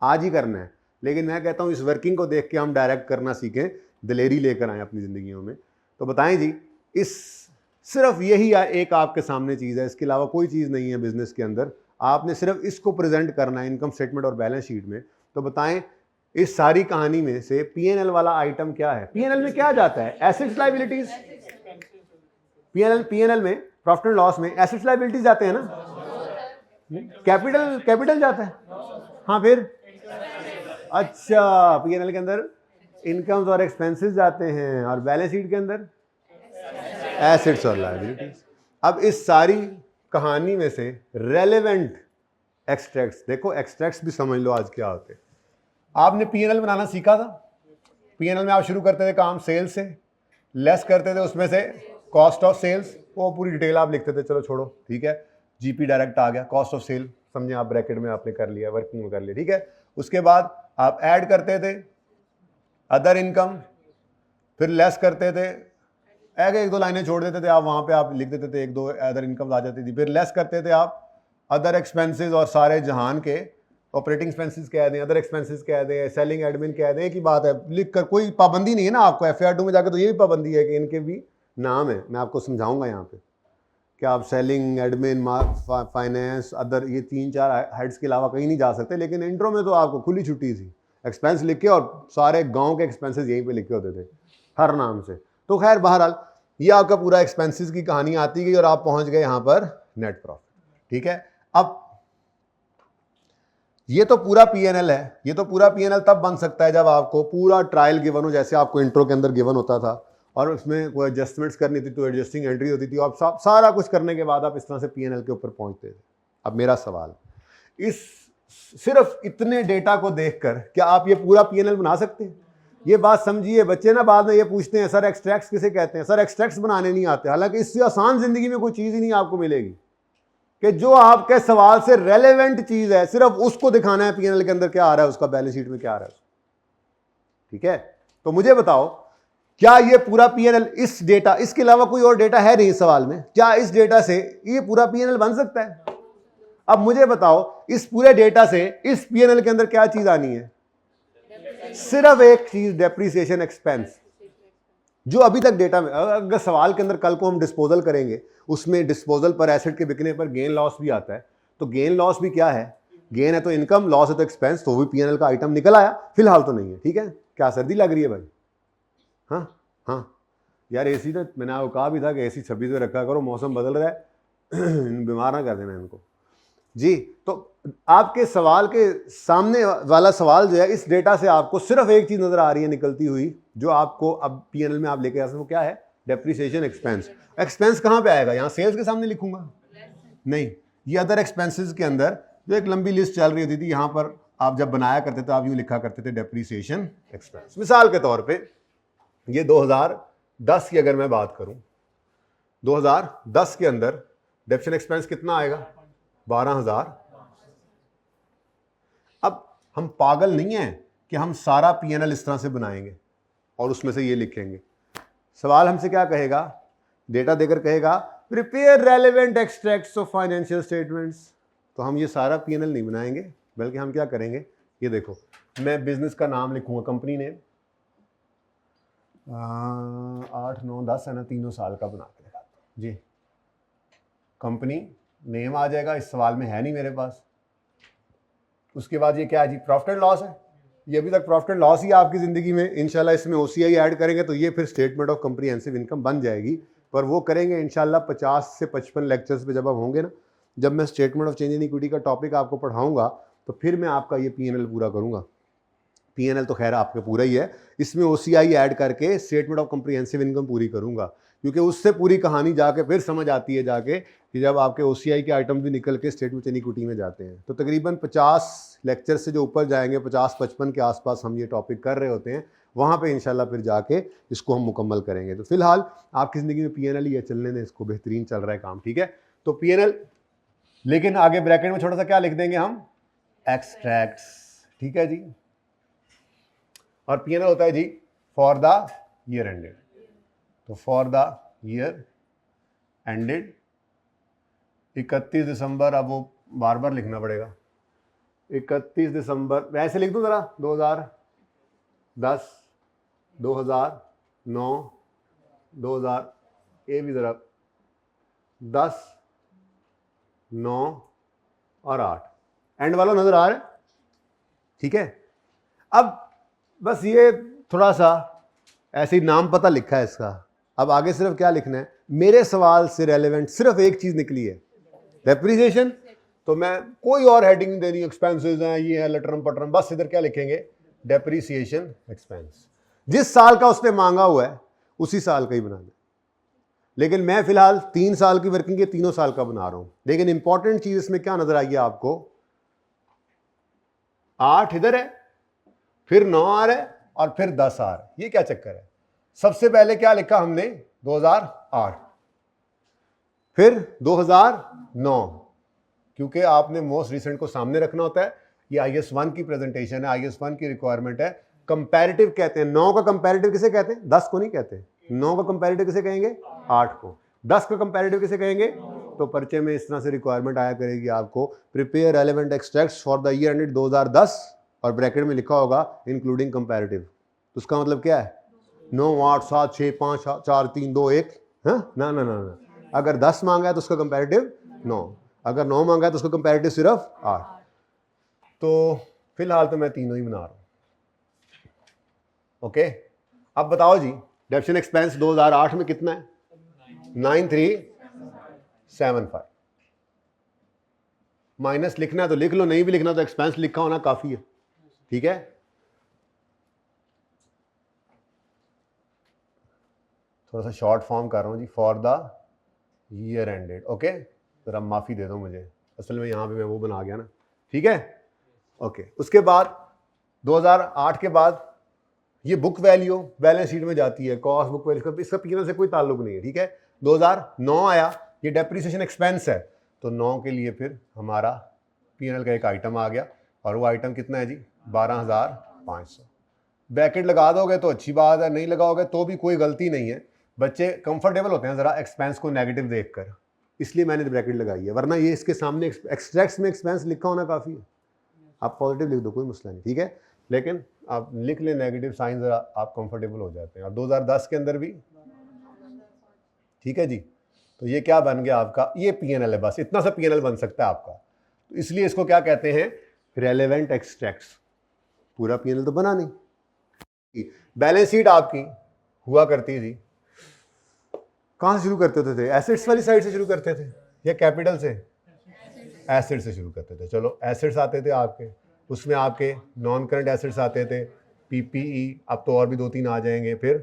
S1: आज ही करना है। लेकिन मैं कहता हूँ इस वर्किंग को देख के हम डायरेक्ट करना सीखें, दिलेरी लेकर आएँ अपनी ज़िंदगियों में। तो बताएं जी, इस सिर्फ यही एक आपके सामने चीज़ है, इसके अलावा कोई चीज़ नहीं है बिजनेस के अंदर, आपने सिर्फ इसको प्रेजेंट करना है इनकम स्टेटमेंट और बैलेंस शीट में। तो बताएं इस सारी कहानी में से पीएनएल वाला आइटम क्या है। पीएनएल में क्या जाता है, एसेट्स लायबिलिटीज। पीएनएल में प्रॉफिट एंड लॉस में एसेट्स लायबिलिटीज जाते हैं ना, कैपिटल जाता है। हाँ फिर अच्छा, पीएनएल के अंदर इनकम्स और एक्सपेंसेस जाते हैं, और बैलेंस शीट के अंदर एसेट्स और लायबिलिटीज। अब इस सारी कहानी में से रेलेवेंट एक्सट्रैक्ट्स, देखो एक्सट्रैक्ट्स भी समझ लो आज क्या होते हैं। आपने पीएनएल बनाना सीखा था, पीएनएल में आप शुरू करते थे काम सेल्स से, लेस करते थे उसमें से कॉस्ट ऑफ सेल्स, वो पूरी डिटेल आप लिखते थे, चलो छोड़ो, ठीक है। जीपी डायरेक्ट आ गया, कॉस्ट ऑफ सेल समझे आप, ब्रैकेट में आपने कर लिया, वर्किंग में कर लिया, ठीक है। उसके बाद आप ऐड करते थे अदर इनकम, फिर लेस करते थे, आगे 1-2 लाइनें छोड़ देते थे आप, वहाँ पे आप लिख देते थे 1-2 अदर इनकम आ जाती थी, फिर लेस करते थे आप अदर एक्सपेंसेस और सारे जहान के ऑपरेटिंग एक्सपेंसेस कह दें, अदर एक्सपेंसेस कह दें, सेलिंग एडमिन कह दें, एक ही बात है, लिख कर कोई पाबंदी नहीं है ना आपको। FAR 2 में जाकर तो ये भी पाबंदी है कि इनके भी नाम है, मैं आपको समझाऊंगा यहाँ पे कि आप सेलिंग एडमिन फाइनेंस अदर ये 3-4 हेड्स के अलावा कहीं नहीं जा सकते। लेकिन इंट्रो में तो आपको खुली छुट्टी थी, एक्सपेंस लिख के, और सारे गाँव के एक्सपेंसेस यहीं पर लिखे होते थे हर नाम से। तो खैर बहरहाल ये आपका पूरा एक्सपेंसेस की कहानी आती गई और आप पहुंच गए यहाँ पर नेट प्रॉफिट। ठीक है, अब ये तो पूरा P&L है। ये तो पूरा P&L तब बन सकता है जब आपको पूरा ट्रायल गिवन हो, जैसे आपको इंट्रो के अंदर गिवन होता था और उसमें कोई एडजस्टमेंट्स करनी थी तो एडजस्टिंग एंट्री होती थी, और सारा कुछ करने के बाद आप इस तरह से P&L के ऊपर पहुंचते थे। अब मेरा सवाल, इस सिर्फ इतने डेटा को देखकर क्या आप ये पूरा P&L बना सकते हैं? ये बात समझिए बच्चे ना, बाद में ये पूछते हैं सर एक्सट्रैक्ट्स किसे कहते हैं? सर एक्सट्रैक्ट्स बनाने नहीं आते। हालांकि इससे आसान जिंदगी में कोई चीज़ ही नहीं आपको मिलेगी कि जो आपके सवाल से रेलेवेंट चीज़ है सिर्फ उसको दिखाना है P&L के अंदर क्या आ रहा है, उसका बैलेंस शीट में क्या आ रहा है। ठीक है, तो मुझे बताओ क्या ये पूरा P&L इस डेटा, इसके अलावा कोई और डेटा है नहीं इस सवाल में, क्या इस डेटा से ये पूरा P&L बन सकता है? अब मुझे बताओ इस पूरे डेटा से इस P&L के अंदर क्या चीज आनी है? सिर्फ एक चीज, डेप्रिसिएशन एक्सपेंस, जो अभी तक डेटा में, अगर सवाल के अंदर कल को हम डिस्पोजल करेंगे, उसमें डिस्पोजल पर एसेट के बिकने पर गेन लॉस भी आता है, तो गेन लॉस भी क्या है? गेन है तो इनकम, लॉस है तो एक्सपेंस, तो भी P&L का आइटम निकल आया। फिलहाल तो नहीं है। ठीक है, क्या सर्दी लग रही है भाई? हाँ हाँ यार, एसी तो मैंने आपको कहा भी था कि AC 26 में रखा करो, मौसम बदल रहा है बीमार ना कर देना इनको जी। तो आपके सवाल के सामने वाला सवाल जो है, इस डेटा से आपको सिर्फ एक चीज नजर आ रही है निकलती हुई, जो आपको अब P&L में आप लेके आ सकते हो, वो क्या है? Depreciation expense. एक्सपेंस कहां पे आएगा? यहां सेल्स के सामने लिखूंगा? नहीं, ये अदर एक्सपेंसेस के अंदर जो एक लंबी लिस्ट चल रही होती थी, यहां पर आप जब बनाया करते थे आप यूं लिखा करते थे डेप्रिसिएशन एक्सपेंस। मिसाल के तौर पर ये 2010 की अगर मैं बात करूं, 2010 के अंदर डेप्रिसिएशन एक्सपेंस कितना आएगा? 12,000। अब हम पागल नहीं हैं कि हम सारा P&L इस तरह से बनाएंगे और उसमें से ये लिखेंगे। सवाल हमसे क्या कहेगा? डेटा देकर कहेगा prepare relevant extracts of financial statements. तो हम ये सारा P&L नहीं बनाएंगे, बल्कि हम क्या करेंगे, ये देखो, मैं बिजनेस का नाम लिखूंगा, कंपनी नेम 8, 9, 10 है ना, 3 साल का बना के जी। कंपनी नेम आ जाएगा, इस सवाल में है नहीं मेरे पास। उसके बाद ये क्या है जी? प्रॉफिट एंड लॉस है। ये अभी तक प्रॉफिट एंड लॉस ही आपकी ज़िंदगी में, इंशाल्लाह इसमें OCI ऐड करेंगे तो ये फिर स्टेटमेंट ऑफ कम्प्रीहेंसिव इनकम बन जाएगी। पर वो करेंगे इंशाल्लाह 50 से 55 लेक्चर्स पे जब हम होंगे ना, जब मैं statement of change in equity का टॉपिक आपको पढ़ाऊँगा, तो फिर मैं आपका ये P&L पूरा करूँगा। P&L तो खैर आपका पूरा ही है, इसमें OCI ऐड करके स्टेटमेंट ऑफ कम्प्रीहेंसिव इनकम पूरी करूँगा, क्योंकि उससे पूरी कहानी जाके फिर समझ आती है जाके कि जब आपके OCI के आइटम भी निकल के स्टेटमेंट ऑफ इक्विटी में जाते हैं। तो तकरीबन 50 लेक्चर से जो ऊपर जाएंगे, 50-55 के आसपास हम ये टॉपिक कर रहे होते हैं, वहाँ पे इंशाल्लाह फिर जाके इसको हम मुकम्मल करेंगे। तो फिलहाल आपकी ज़िंदगी में P&L ही है, चलने दें इसको, बेहतरीन चल रहा है काम। ठीक है, तो P&L, लेकिन आगे ब्रैकेट में छोटा सा क्या लिख देंगे हम? एक्सट्रैक्ट्स। ठीक है जी, और P&L होता है जी फॉर द ईयर एंडेड। तो फॉर द ईयर एंडेड 31 दिसंबर, अब वो बार बार लिखना पड़ेगा, 31 दिसंबर, वैसे लिख दूँ ज़रा, 2010, 2009, 2000, ये भी ज़रा 10, 9 और 8 एंड वाला नज़र आ रहा है? ठीक है, अब बस ये थोड़ा सा ऐसे ही नाम पता लिखा है इसका। अब आगे सिर्फ क्या लिखना है? मेरे सवाल से रेलेवेंट सिर्फ एक चीज़ निकली है, डेप्रिसिएशन। तो मैं कोई और हेडिंग नहीं देनी, एक्सपेंसेस हैं, ये है, लटरम पटरम, बस इधर क्या लिखेंगे? Depreciation expense. जिस साल का उसने मांगा हुआ है उसी साल का ही बना दे। लेकिन मैं फिलहाल 3 साल की वर्किंग के 3 साल का बना रहा हूं। लेकिन इंपॉर्टेंट चीज इसमें क्या नजर आई है आपको? 8 इधर है, फिर 9 आ रहा है और फिर 10 आ रहा है। ये क्या चक्कर है? सबसे पहले क्या लिखा हमने? 2008, फिर 2009, क्योंकि आपने मोस्ट रिसेंट को सामने रखना होता है। ये IS1 की प्रेजेंटेशन है, IS1 की रिक्वायरमेंट है। कंपैरेटिव कहते हैं, 9 का कंपैरेटिव किसे कहते हैं? 10 को नहीं कहते। 9 का कंपैरेटिव किसे कहेंगे? 8 को। 10 का कंपैरेटिव किसे कहेंगे? तो पर्चे में इस तरह से रिक्वायरमेंट आया करेगी आपको, prepare relevant extracts for the year ended 2010 और ब्रैकेट में लिखा होगा इंक्लूडिंग कंपैरेटिव। तो उसका मतलब क्या है? 9, 8, 7, 6, 5, 4, 3, 2, 1। हाँ ना ना ना ना, अगर 10 मांगा है तो उसका कंपैरेटिव 9, अगर 9 मांगा है तो उसका कंपैरेटिव सिर्फ 8। तो फिलहाल तो मैं तीनों ही बना रहा हूं। ओके, अब बताओ जी, डेप्शन एक्सपेंस 2008 में कितना है? 9375। माइनस लिखना है तो लिख लो, नहीं भी लिखना तो एक्सपेंस लिखा होना काफी है। ठीक है, थोड़ा सा शॉर्ट फॉर्म कर रहा हूं जी, for the year ended. Okay, जरा माफी दे दो मुझे, असल में यहां पे मैं वो बना गया ना। ठीक है, ओके। उसके बाद 2008 के बाद ये बुक वैल्यू बैलेंस शीट में जाती है, कॉस्ट बुक वैल्यू, इसका पीएनएल से कोई ताल्लुक नहीं है। ठीक है, 2009 आया, ये डेप्रिसिएशन एक्सपेंस है, तो 9 के लिए फिर हमारा पीएनएल का एक आइटम आ गया, और वो आइटम कितना है जी? 12,500। ब्रैकेट लगा दोगे तो अच्छी बात है, नहीं लगाओगे तो भी कोई गलती नहीं है। बच्चे कंफर्टेबल होते हैं जरा एक्सपेंस को नेगेटिव देखकर, इसलिए मैंने ब्रैकेट लगाई है, वरना ये इसके सामने एक्सट्रैक्ट्स में एक्सपेंस लिखा होना काफी है। आप पॉजिटिव लिख दो, कोई मसला नहीं। ठीक है, लेकिन आप लिख ले नेगेटिव साइन, जरा आप कंफर्टेबल हो जाते हैं। और 2010 के अंदर भी ठीक है जी। तो ये क्या बन गया आपका? ये पीएनएल है, बस इतना सा पीएनएल बन सकता है आपका। तो इसलिए इसको क्या कहते हैं? Relevant extracts. पूरा पीएनएल तो बना नहीं। बैलेंस शीट आपकी हुआ करती थी, कहां से शुरू करते थे? एसेट्स वाली साइड से शुरू करते थे या कैपिटल से? एसेट से शुरू करते थे। चलो, एसेट्स आते थे आपके, उसमें आपके नॉन करंट एसेट्स आते थे, पीपीई, अब तो और भी 2-3 आ जाएंगे। फिर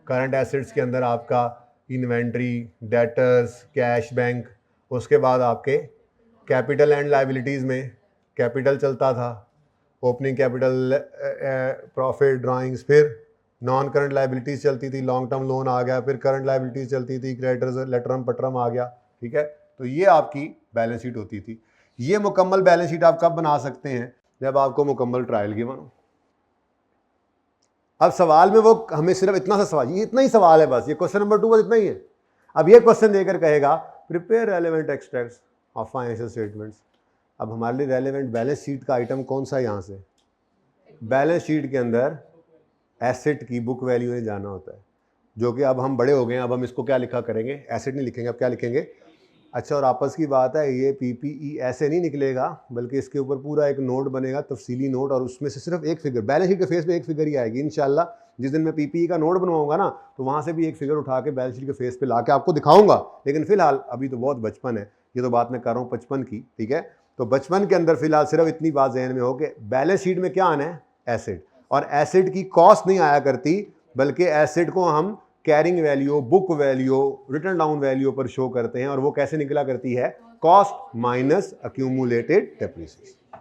S1: करंट एसेट्स के अंदर आपका इन्वेंट्री, डेटर्स, कैश बैंक। उसके बाद आपके कैपिटल एंड लायबिलिटीज़ में कैपिटल चलता था, ओपनिंग कैपिटल, प्रॉफिट, ड्राइंग्स। फिर नॉन करंट लायबिलिटीज़ चलती थी, लॉन्ग टर्म लोन आ गया। फिर करंट लायबिलिटीज़ चलती थी, क्रेडिटर्स, लेटरम पटरम आ गया। ठीक है, तो ये आपकी बैलेंस शीट होती थी। ये मुकम्मल बैलेंस शीट आप कब बना सकते हैं? जब आपको मुकम्मल ट्रायल गिवन हो। अब सवाल में वो हमें सिर्फ इतना सा सवाल, ये इतना ही सवाल है बस, ये क्वेश्चन नंबर 2 बस इतना ही है। अब ये क्वेश्चन देकर कहेगा prepare relevant extracts of financial statements. अब हमारे लिए रेलेवेंट बैलेंस शीट का आइटम कौन सा है? यहाँ से बैलेंस शीट के अंदर एसेट की बुक वैल्यू में जाना होता है, जो कि अब हम बड़े हो गए हैं, अब हम इसको क्या लिखा करेंगे? एसेट नहीं लिखेंगे, अब क्या लिखेंगे? अच्छा, और आपस की बात है, ये पीपीई ऐसे नहीं निकलेगा, बल्कि इसके ऊपर पूरा एक नोट बनेगा, तफसीली नोट, और उसमें से सिर्फ एक फिगर, बैलेंस शीट के फेस पे एक फिगर ही आएगी इंशाल्लाह। जिस दिन मैं पीपीई का नोट बनवाऊंगा ना, तो वहाँ से भी एक फिगर उठा के बैलेंस शीट के फेस पे ला के आपको दिखाऊंगा। लेकिन फिलहाल अभी तो बहुत बचपन है, ये तो बात मैं कर रहा हूँ 55 की। ठीक है, तो बचपन के अंदर फिलहाल सिर्फ इतनी बात जहन में हो कि बैलेंस शीट में क्या आना है? एसेट। और एसेट की कॉस्ट नहीं आया करती, बल्कि एसेट को हम carrying value, book value, return down value पर शो करते हैं, और वो कैसे निकला करती है? Cost minus accumulated depreciation.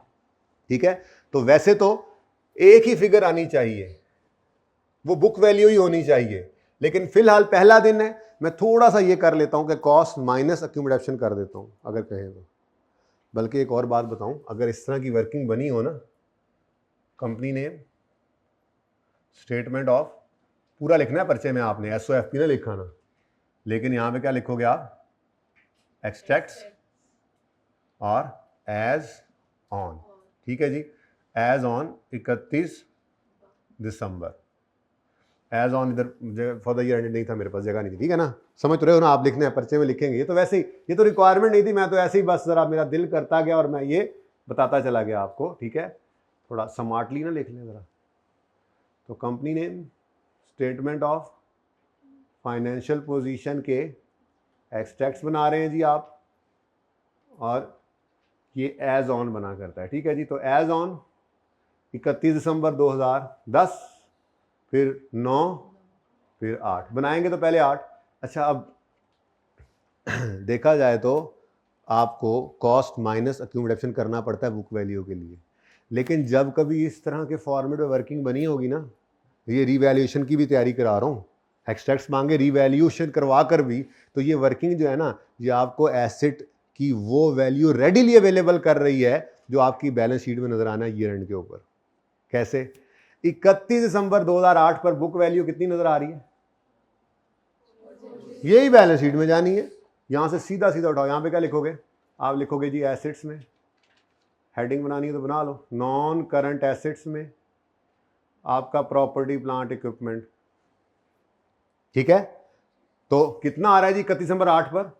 S1: ठीक है, तो वैसे तो एक ही फिगर आनी चाहिए, वो बुक वैल्यू ही होनी चाहिए, लेकिन फिलहाल पहला दिन है, मैं थोड़ा सा ये कर लेता हूं कि कॉस्ट माइनस अक्यूमुलेशन कर देता हूं, अगर कहें तो। बल्कि एक और बात बताऊं, अगर इस तरह की वर्किंग बनी हो ना, कंपनी नेम, स्टेटमेंट ऑफ, पूरा लिखना है पर्चे में आपने, एसओएफपी ना लिखा ना, लेकिन यहां पे क्या लिखोगे आप? एक्सट्रैक्ट्स और एज ऑन। ठीक है जी, एज ऑन 31 दिसंबर। एज ऑन इधर फॉर द ईयर एंडेड नहीं था, मेरे पास जगह नहीं थी। ठीक है ना, समझ तो रहे हो ना आप? लिखने हैं, पर्चे में लिखेंगे। ये तो वैसे ही, ये तो रिक्वायरमेंट नहीं थी, मैं तो ऐसे ही बस जरा मेरा दिल करता गया और मैं ये बताता चला गया आपको। ठीक है, थोड़ा स्मार्टली ना लिख लें जरा। तो company name, statement of financial position के एक्सट्रैक्ट्स बना रहे हैं जी आप, और ये एज ऑन बना करता है। ठीक है जी, तो एज ऑन 31 दिसंबर 2010, फिर 9, फिर 8 बनाएंगे, तो पहले 8। अच्छा, अब देखा जाए तो आपको कॉस्ट माइनस अक्यूमुलेशन करना पड़ता है बुक वैल्यू के लिए, लेकिन जब कभी इस तरह के फॉर्मेट में वर्किंग बनी होगी ना, ये रीवैल्यूएशन की भी तैयारी करा रहा हूँ, एक्सट्रैक्ट्स मांगे रीवैल्यूएशन करवा कर भी, तो ये वर्किंग जो है ना, ये आपको एसेट की वो वैल्यू रेडीली अवेलेबल कर रही है जो आपकी बैलेंस शीट में नजर आना है ईयर एंड के ऊपर। कैसे? 31 दिसंबर 2008 पर बुक वैल्यू कितनी नजर आ रही है? यही बैलेंस शीट में जानी है। यहाँ से सीधा सीधा उठाओ, यहाँ पे क्या लिखोगे आप? लिखोगे जी एसेट्स में, हेडिंग बनानी है तो बना लो, नॉन करंट एसेट्स में आपका प्रॉपर्टी प्लांट इक्विपमेंट, ठीक है। तो कितना आ रहा है जी 31 नंबर 8 पर?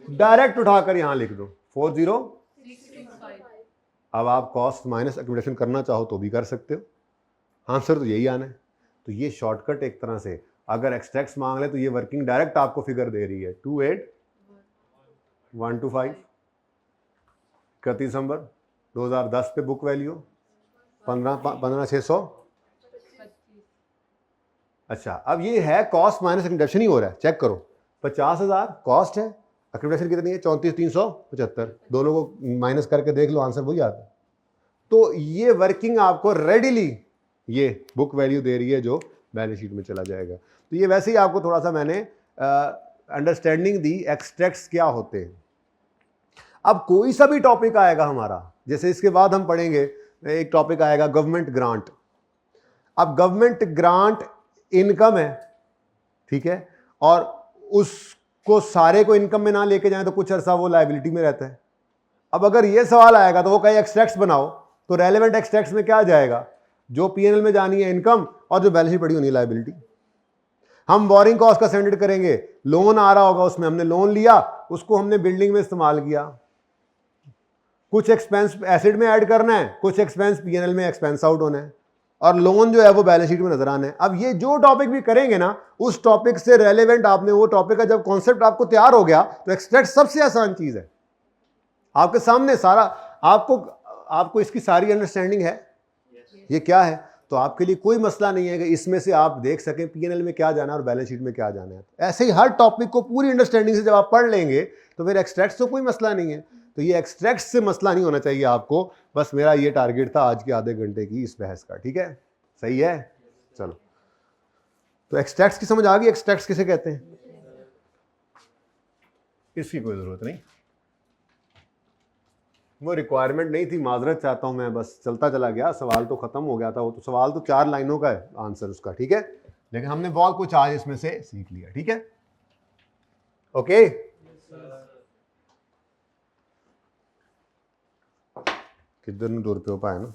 S1: डायरेक्ट उठाकर यहां लिख दो 40665। अब आप कॉस्ट माइनस एक्यूमुलेशन करना चाहो तो भी कर सकते हो, आंसर तो यही आना है। तो ये शॉर्टकट एक तरह से, अगर एक्सट्रैक्ट्स मांग ले तो ये वर्किंग डायरेक्ट आपको फिगर दे रही है 28125। 31 दिसंबर 2010 पे बुक वैल्यू 15,600। अच्छा, अब ये है कॉस्ट माइनस एक्यूमुलेशन ही हो रहा है, चेक करो। 50,000 कॉस्ट है, एक्यूमुलेशन कितनी है? 34,375। दोनों को माइनस करके देख लो, आंसर वही आता है। तो ये वर्किंग आपको रेडिली ये बुक वैल्यू दे रही है जो बैलेंस शीट में चला जाएगा। तो ये वैसे ही आपको थोड़ा सा मैंने अंडरस्टैंडिंग दी एक्सट्रैक्ट्स क्या होते हैं। अब कोई सा भी टॉपिक आएगा हमारा, जैसे इसके बाद हम पढ़ेंगे एक टॉपिक आएगा गवर्नमेंट ग्रांट। अब गवर्नमेंट ग्रांट इनकम है, ठीक है, और उसको सारे को इनकम में ना लेके जाए तो कुछ अरसा वो लायबिलिटी में रहता है। अब अगर ये सवाल आएगा तो वो कहे एक्सट्रैक्ट्स बनाओ, तो रेलेवेंट एक्सट्रैक्ट्स में क्या जाएगा? जो पीएनएल में जानी है इनकम, और जो बैलेंस शीट पड़ी होनी है लायबिलिटी। हम बोरिंग कॉस्ट का स्टैंडर्ड करेंगे, लोन आ रहा होगा उसमें हमने लोन लिया, उसको हमने बिल्डिंग में इस्तेमाल किया, कुछ एक्सपेंस एसेट में ऐड करना है, कुछ एक्सपेंस पीएनएल में एक्सपेंस आउट होना है, और लोन जो है वो बैलेंस शीट में नजर आना है। अब ये जो टॉपिक भी करेंगे ना, उस टॉपिक से रेलेवेंट आपने वो टॉपिक का जब कॉन्सेप्ट आपको तैयार हो गया तो एक्सट्रैक्ट सबसे आसान चीज है आपके सामने। सारा आपको इसकी सारी अंडरस्टैंडिंग है ये क्या है, तो आपके लिए कोई मसला नहीं है कि इसमें से आप देख सकें पीएनएल में क्या जाना है और बैलेंस शीट में क्या जाना है। ऐसे ही हर टॉपिक को पूरी अंडरस्टैंडिंग से जब आप पढ़ लेंगे तो फिर एक्सट्रैक्ट्स तो कोई मसला नहीं है। तो ये एक्सट्रैक्ट्स से मसला नहीं होना चाहिए आपको, बस मेरा ये टारगेट था आज के आधे घंटे की इस बहस का, ठीक है, सही है। चलो, तो एक्सट्रैक्ट्स की समझ आ गई? एक्सट्रैक्ट्स किसे कहते हैं? इसकी कोई जरूरत नहीं, वो रिक्वायरमेंट नहीं थी, माजरत चाहता हूं मैं, बस चलता चला गया, सवाल तो खत्म हो गया था। वो तो सवाल तो 4 लाइनों का है आंसर उसका, ठीक है, लेकिन हमने बहुत कुछ आज इसमें से सीख लिया, ठीक है, ओके। किधर न दूर पे हो पाए ना।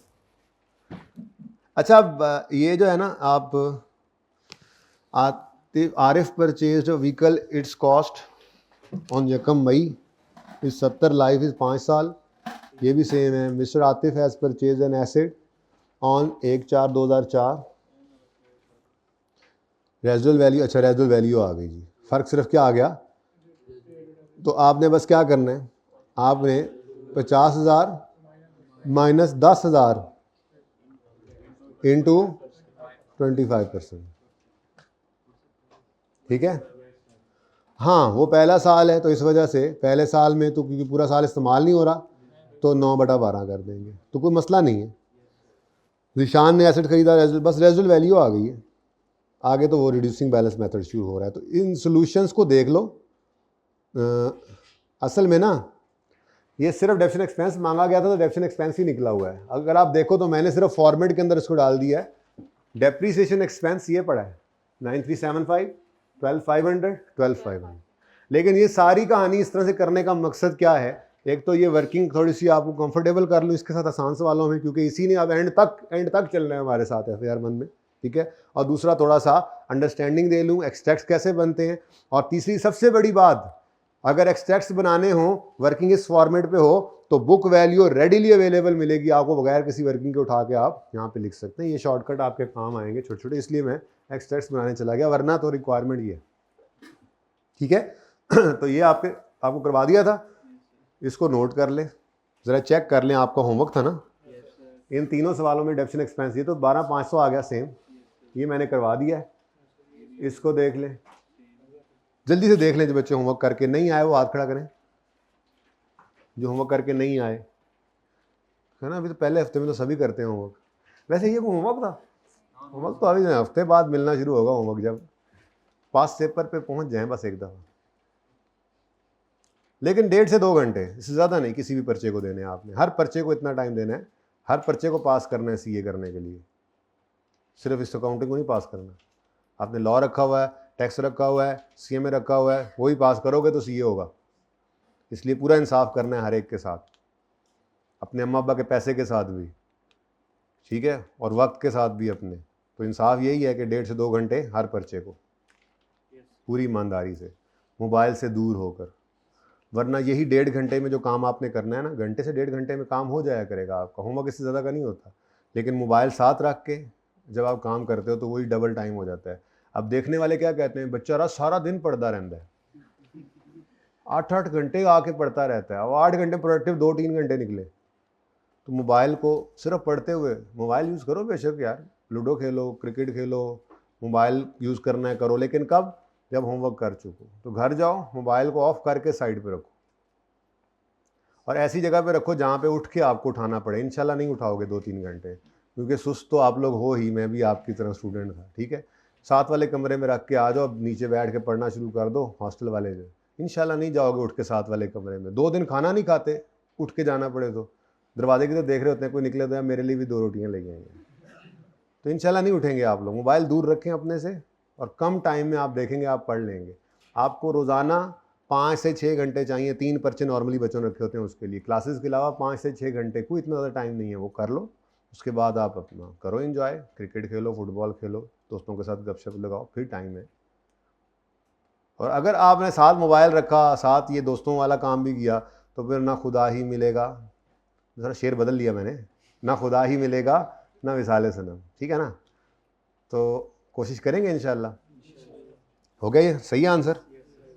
S1: अच्छा, अब ये जो है ना, आप Arif purchase vehicle, it's cost on यकम मई इज 70, लाइफ इज 5 साल, ये भी सेम है। Mister Atif has purchase an asset on 1/4/2004, residual value, अच्छा रेजिडुअल वैल्यू आ गई जी, फर्क सिर्फ क्या आ गया? तो आपने बस क्या करना है, आपने 50,000 माइनस 10,000 इंटू 25%, ठीक है। हाँ, वो पहला साल है तो इस वजह से पहले साल में तो क्योंकि पूरा साल इस्तेमाल नहीं हो रहा तो 9/12 कर देंगे, तो कोई मसला नहीं है। निशान ने एसेट खरीदा, बस रेजिडुअल वैल्यू आ गई है, आगे तो वो रिड्यूसिंग बैलेंस मेथड शुरू हो रहा है। तो इन सॉल्यूशंस को देख लो। असल में ना ये सिर्फ डेप्रिसिएशन एक्सपेंस मांगा गया था तो डेप्रिसिएशन एक्सपेंस ही निकला हुआ है। अगर आप देखो तो मैंने सिर्फ फॉर्मेट के अंदर इसको डाल दिया है। डेप्रिसिएशन एक्सपेंस ये पड़ा है 9375, 12,500, 12,500। लेकिन ये सारी कहानी इस तरह से करने का मकसद क्या है? एक तो ये वर्किंग थोड़ी सी आपको कंफर्टेबल कर लूँ इसके साथ आसान सवालों में, क्योंकि इसी ने अब एंड तक चल रहे हैं हमारे साथ FAR 1 में, ठीक है। और दूसरा थोड़ा सा अंडरस्टैंडिंग दे लूँ एक्सट्रैक्ट्स कैसे बनते हैं। और तीसरी सबसे बड़ी बात, अगर एक्सट्रैक्ट्स बनाने हो, वर्किंग इस फॉर्मेट पे हो, तो बुक वैल्यू रेडिली अवेलेबल मिलेगी आपको, बगैर किसी वर्किंग के उठा के आप यहाँ पे लिख सकते हैं। ये शॉर्टकट आपके काम आएंगे छोटे छोटे, इसलिए मैं एक्सट्रैक्ट्स बनाने चला गया, वरना तो रिक्वायरमेंट ये है, ठीक है। तो ये आपको करवा दिया था, इसको नोट कर लें, ज़रा चेक कर लें, आपका होमवर्क था ना। इन तीनों सवालों में डेप्रिसिएशन एक्सपेंस, ये तो 12,500 आ गया सेम, ये मैंने करवा दिया है, इसको देख लें, जल्दी से देख लें। जो बच्चे होमवर्क करके नहीं आए वो हाथ खड़ा करें, जो होमवर्क करके नहीं आए, है ना। अभी तो पहले हफ्ते में तो सभी करते हैं होमवर्क। वैसे ये होमवर्क था, होमवर्क तो अभी हफ्ते बाद मिलना शुरू होगा होमवर्क, जब पास पेपर पे पहुंच जाएं बस एक दफ़ा। लेकिन 1.5 से 2 घंटे, इससे ज़्यादा नहीं किसी भी पर्चे को देने हैं आपने। हर पर्चे को इतना टाइम देना है, हर पर्चे को पास करना है CA करने के लिए, सिर्फ इस अकाउंटिंग को नहीं पास करना। आपने लॉ रखा हुआ है, टैक्स रखा हुआ है, सीएमए रखा हुआ है, वही पास करोगे तो सीए होगा। इसलिए पूरा इंसाफ करना है हर एक के साथ, अपने अम्मा अब्बा के पैसे के साथ भी, ठीक है, और वक्त के साथ भी अपने। तो इंसाफ यही है कि 1.5 से 2 घंटे हर पर्चे को पूरी ईमानदारी से, मोबाइल से दूर होकर। वरना यही 1.5 घंटे में जो काम आपने करना है ना, घंटे से 1.5 घंटे में काम हो जाया करेगा आपका, होमवर्क इससे ज़्यादा का नहीं होता। लेकिन मोबाइल साथ रख के जब आप काम करते हो तो वही डबल टाइम हो जाता है। अब देखने वाले क्या कहते हैं, बच्चा सारा दिन पढ़ता रहता है, 8-8 घंटे आके पढ़ता रहता है, अब 8 घंटे प्रोडक्टिव 2-3 घंटे निकले। तो मोबाइल को सिर्फ पढ़ते हुए, मोबाइल यूज़ करो बेशक यार, लूडो खेलो, क्रिकेट खेलो, मोबाइल यूज़ करना है करो, लेकिन कब, जब होमवर्क कर चुको। तो घर जाओ, मोबाइल को ऑफ करके साइड पे रखो, और ऐसी जगह पे रखो जहाँ पे उठ के आपको उठाना पड़े। इंशाल्लाह नहीं उठाओगे 2-3 घंटे, क्योंकि सुस्त तो आप लोग हो ही, मैं भी आपकी तरह स्टूडेंट था, ठीक है। साथ वाले कमरे में रख के आ जाओ, नीचे बैठ के पढ़ना शुरू कर दो। हॉस्टल वाले जो, इंशाल्लाह नहीं जाओगे उठ के साथ वाले कमरे में। 2 दिन खाना नहीं खाते, उठ के जाना पड़े तो दरवाजे की तो देख रहे होते हैं, कोई निकले तो यार मेरे लिए भी 2 रोटियाँ लेके आएंगे। तो इंशाल्लाह नहीं उठेंगे आप लोग। मोबाइल दूर रखें अपने से, और कम टाइम में आप देखेंगे आप पढ़ लेंगे। आपको रोज़ाना 5 से 6 घंटे चाहिए, 3 पर्चे नॉर्मली बच्चों ने रखे होते हैं उसके लिए। क्लासेस के अलावा 5 से 6 घंटे, कोई इतना ज़्यादा टाइम नहीं है, वो कर लो। उसके बाद आप अपना करो एंजॉय, क्रिकेट खेलो, फुटबॉल खेलो, दोस्तों के साथ गपशप लगाओ, फिर टाइम है। और अगर आपने साथ मोबाइल रखा, साथ ये दोस्तों वाला काम भी किया, तो फिर ना खुदा ही मिलेगा, ज़रा शेर बदल लिया मैंने, ना खुदा ही मिलेगा ना विसाले सनम, ठीक है ना। तो कोशिश करेंगे इंशाल्लाह। हो गया ये सही आंसर?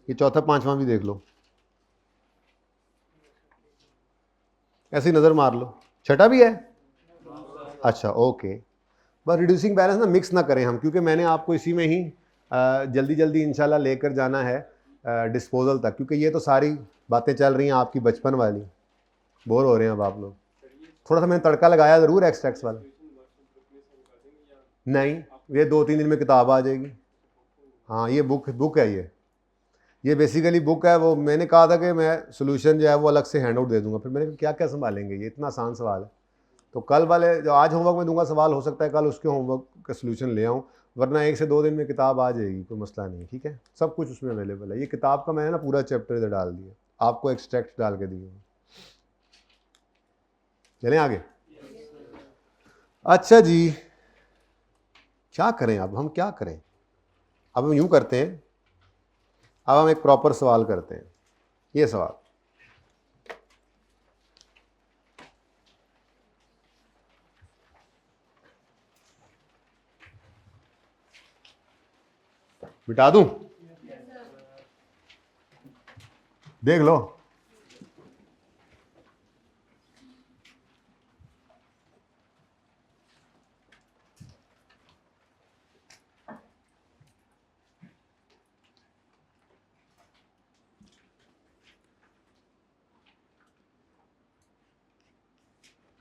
S1: ये चौथा पांचवा भी देख लो, ऐसी नज़र मार लो। छठा भी है, अच्छा ओके। बस रिड्यूसिंग बैलेंस ना मिक्स ना करें हम, क्योंकि मैंने आपको इसी में ही जल्दी जल्दी इंशाल्लाह लेकर जाना है डिस्पोजल तक, क्योंकि ये तो सारी बातें चल रही हैं आपकी बचपन वाली। बोर हो रहे हैं अब आप लोग। थोड़ा सा मैंने तड़का लगाया ज़रूर एक्सट्रैक्ट्स वाला। नहीं, ये 2-3 दिन में किताब आ जाएगी। हाँ, ये बुक है, ये बेसिकली बुक है। वो मैंने कहा था कि मैं सोल्यूशन जो है वो अलग से हैंड आउट दे दूंगा, फिर मैंने कहा क्या क्या संभालेंगे, ये इतना आसान सवाल है। तो कल वाले जो आज होमवर्क में दूंगा सवाल, हो सकता है कल उसके होमवर्क का सोल्यूशन ले आऊँ, वरना 1 से 2 दिन में किताब आ जाएगी, कोई मसला नहीं, ठीक है। सब कुछ उसमें अवेलेबल है। ये किताब का मैंने ना पूरा चैप्टर इधर डाल दिया, आपको एक्सट्रैक्ट डाल के दिए। चलें आगे। अच्छा जी, क्या करें अब, हम क्या करें अब? हम यूँ करते हैं, अब हम एक प्रॉपर सवाल करते हैं। ये सवाल, मिटा दूं? देख लो।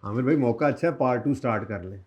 S1: आमिर भाई मौका अच्छा है, पार्ट 2 स्टार्ट कर लें।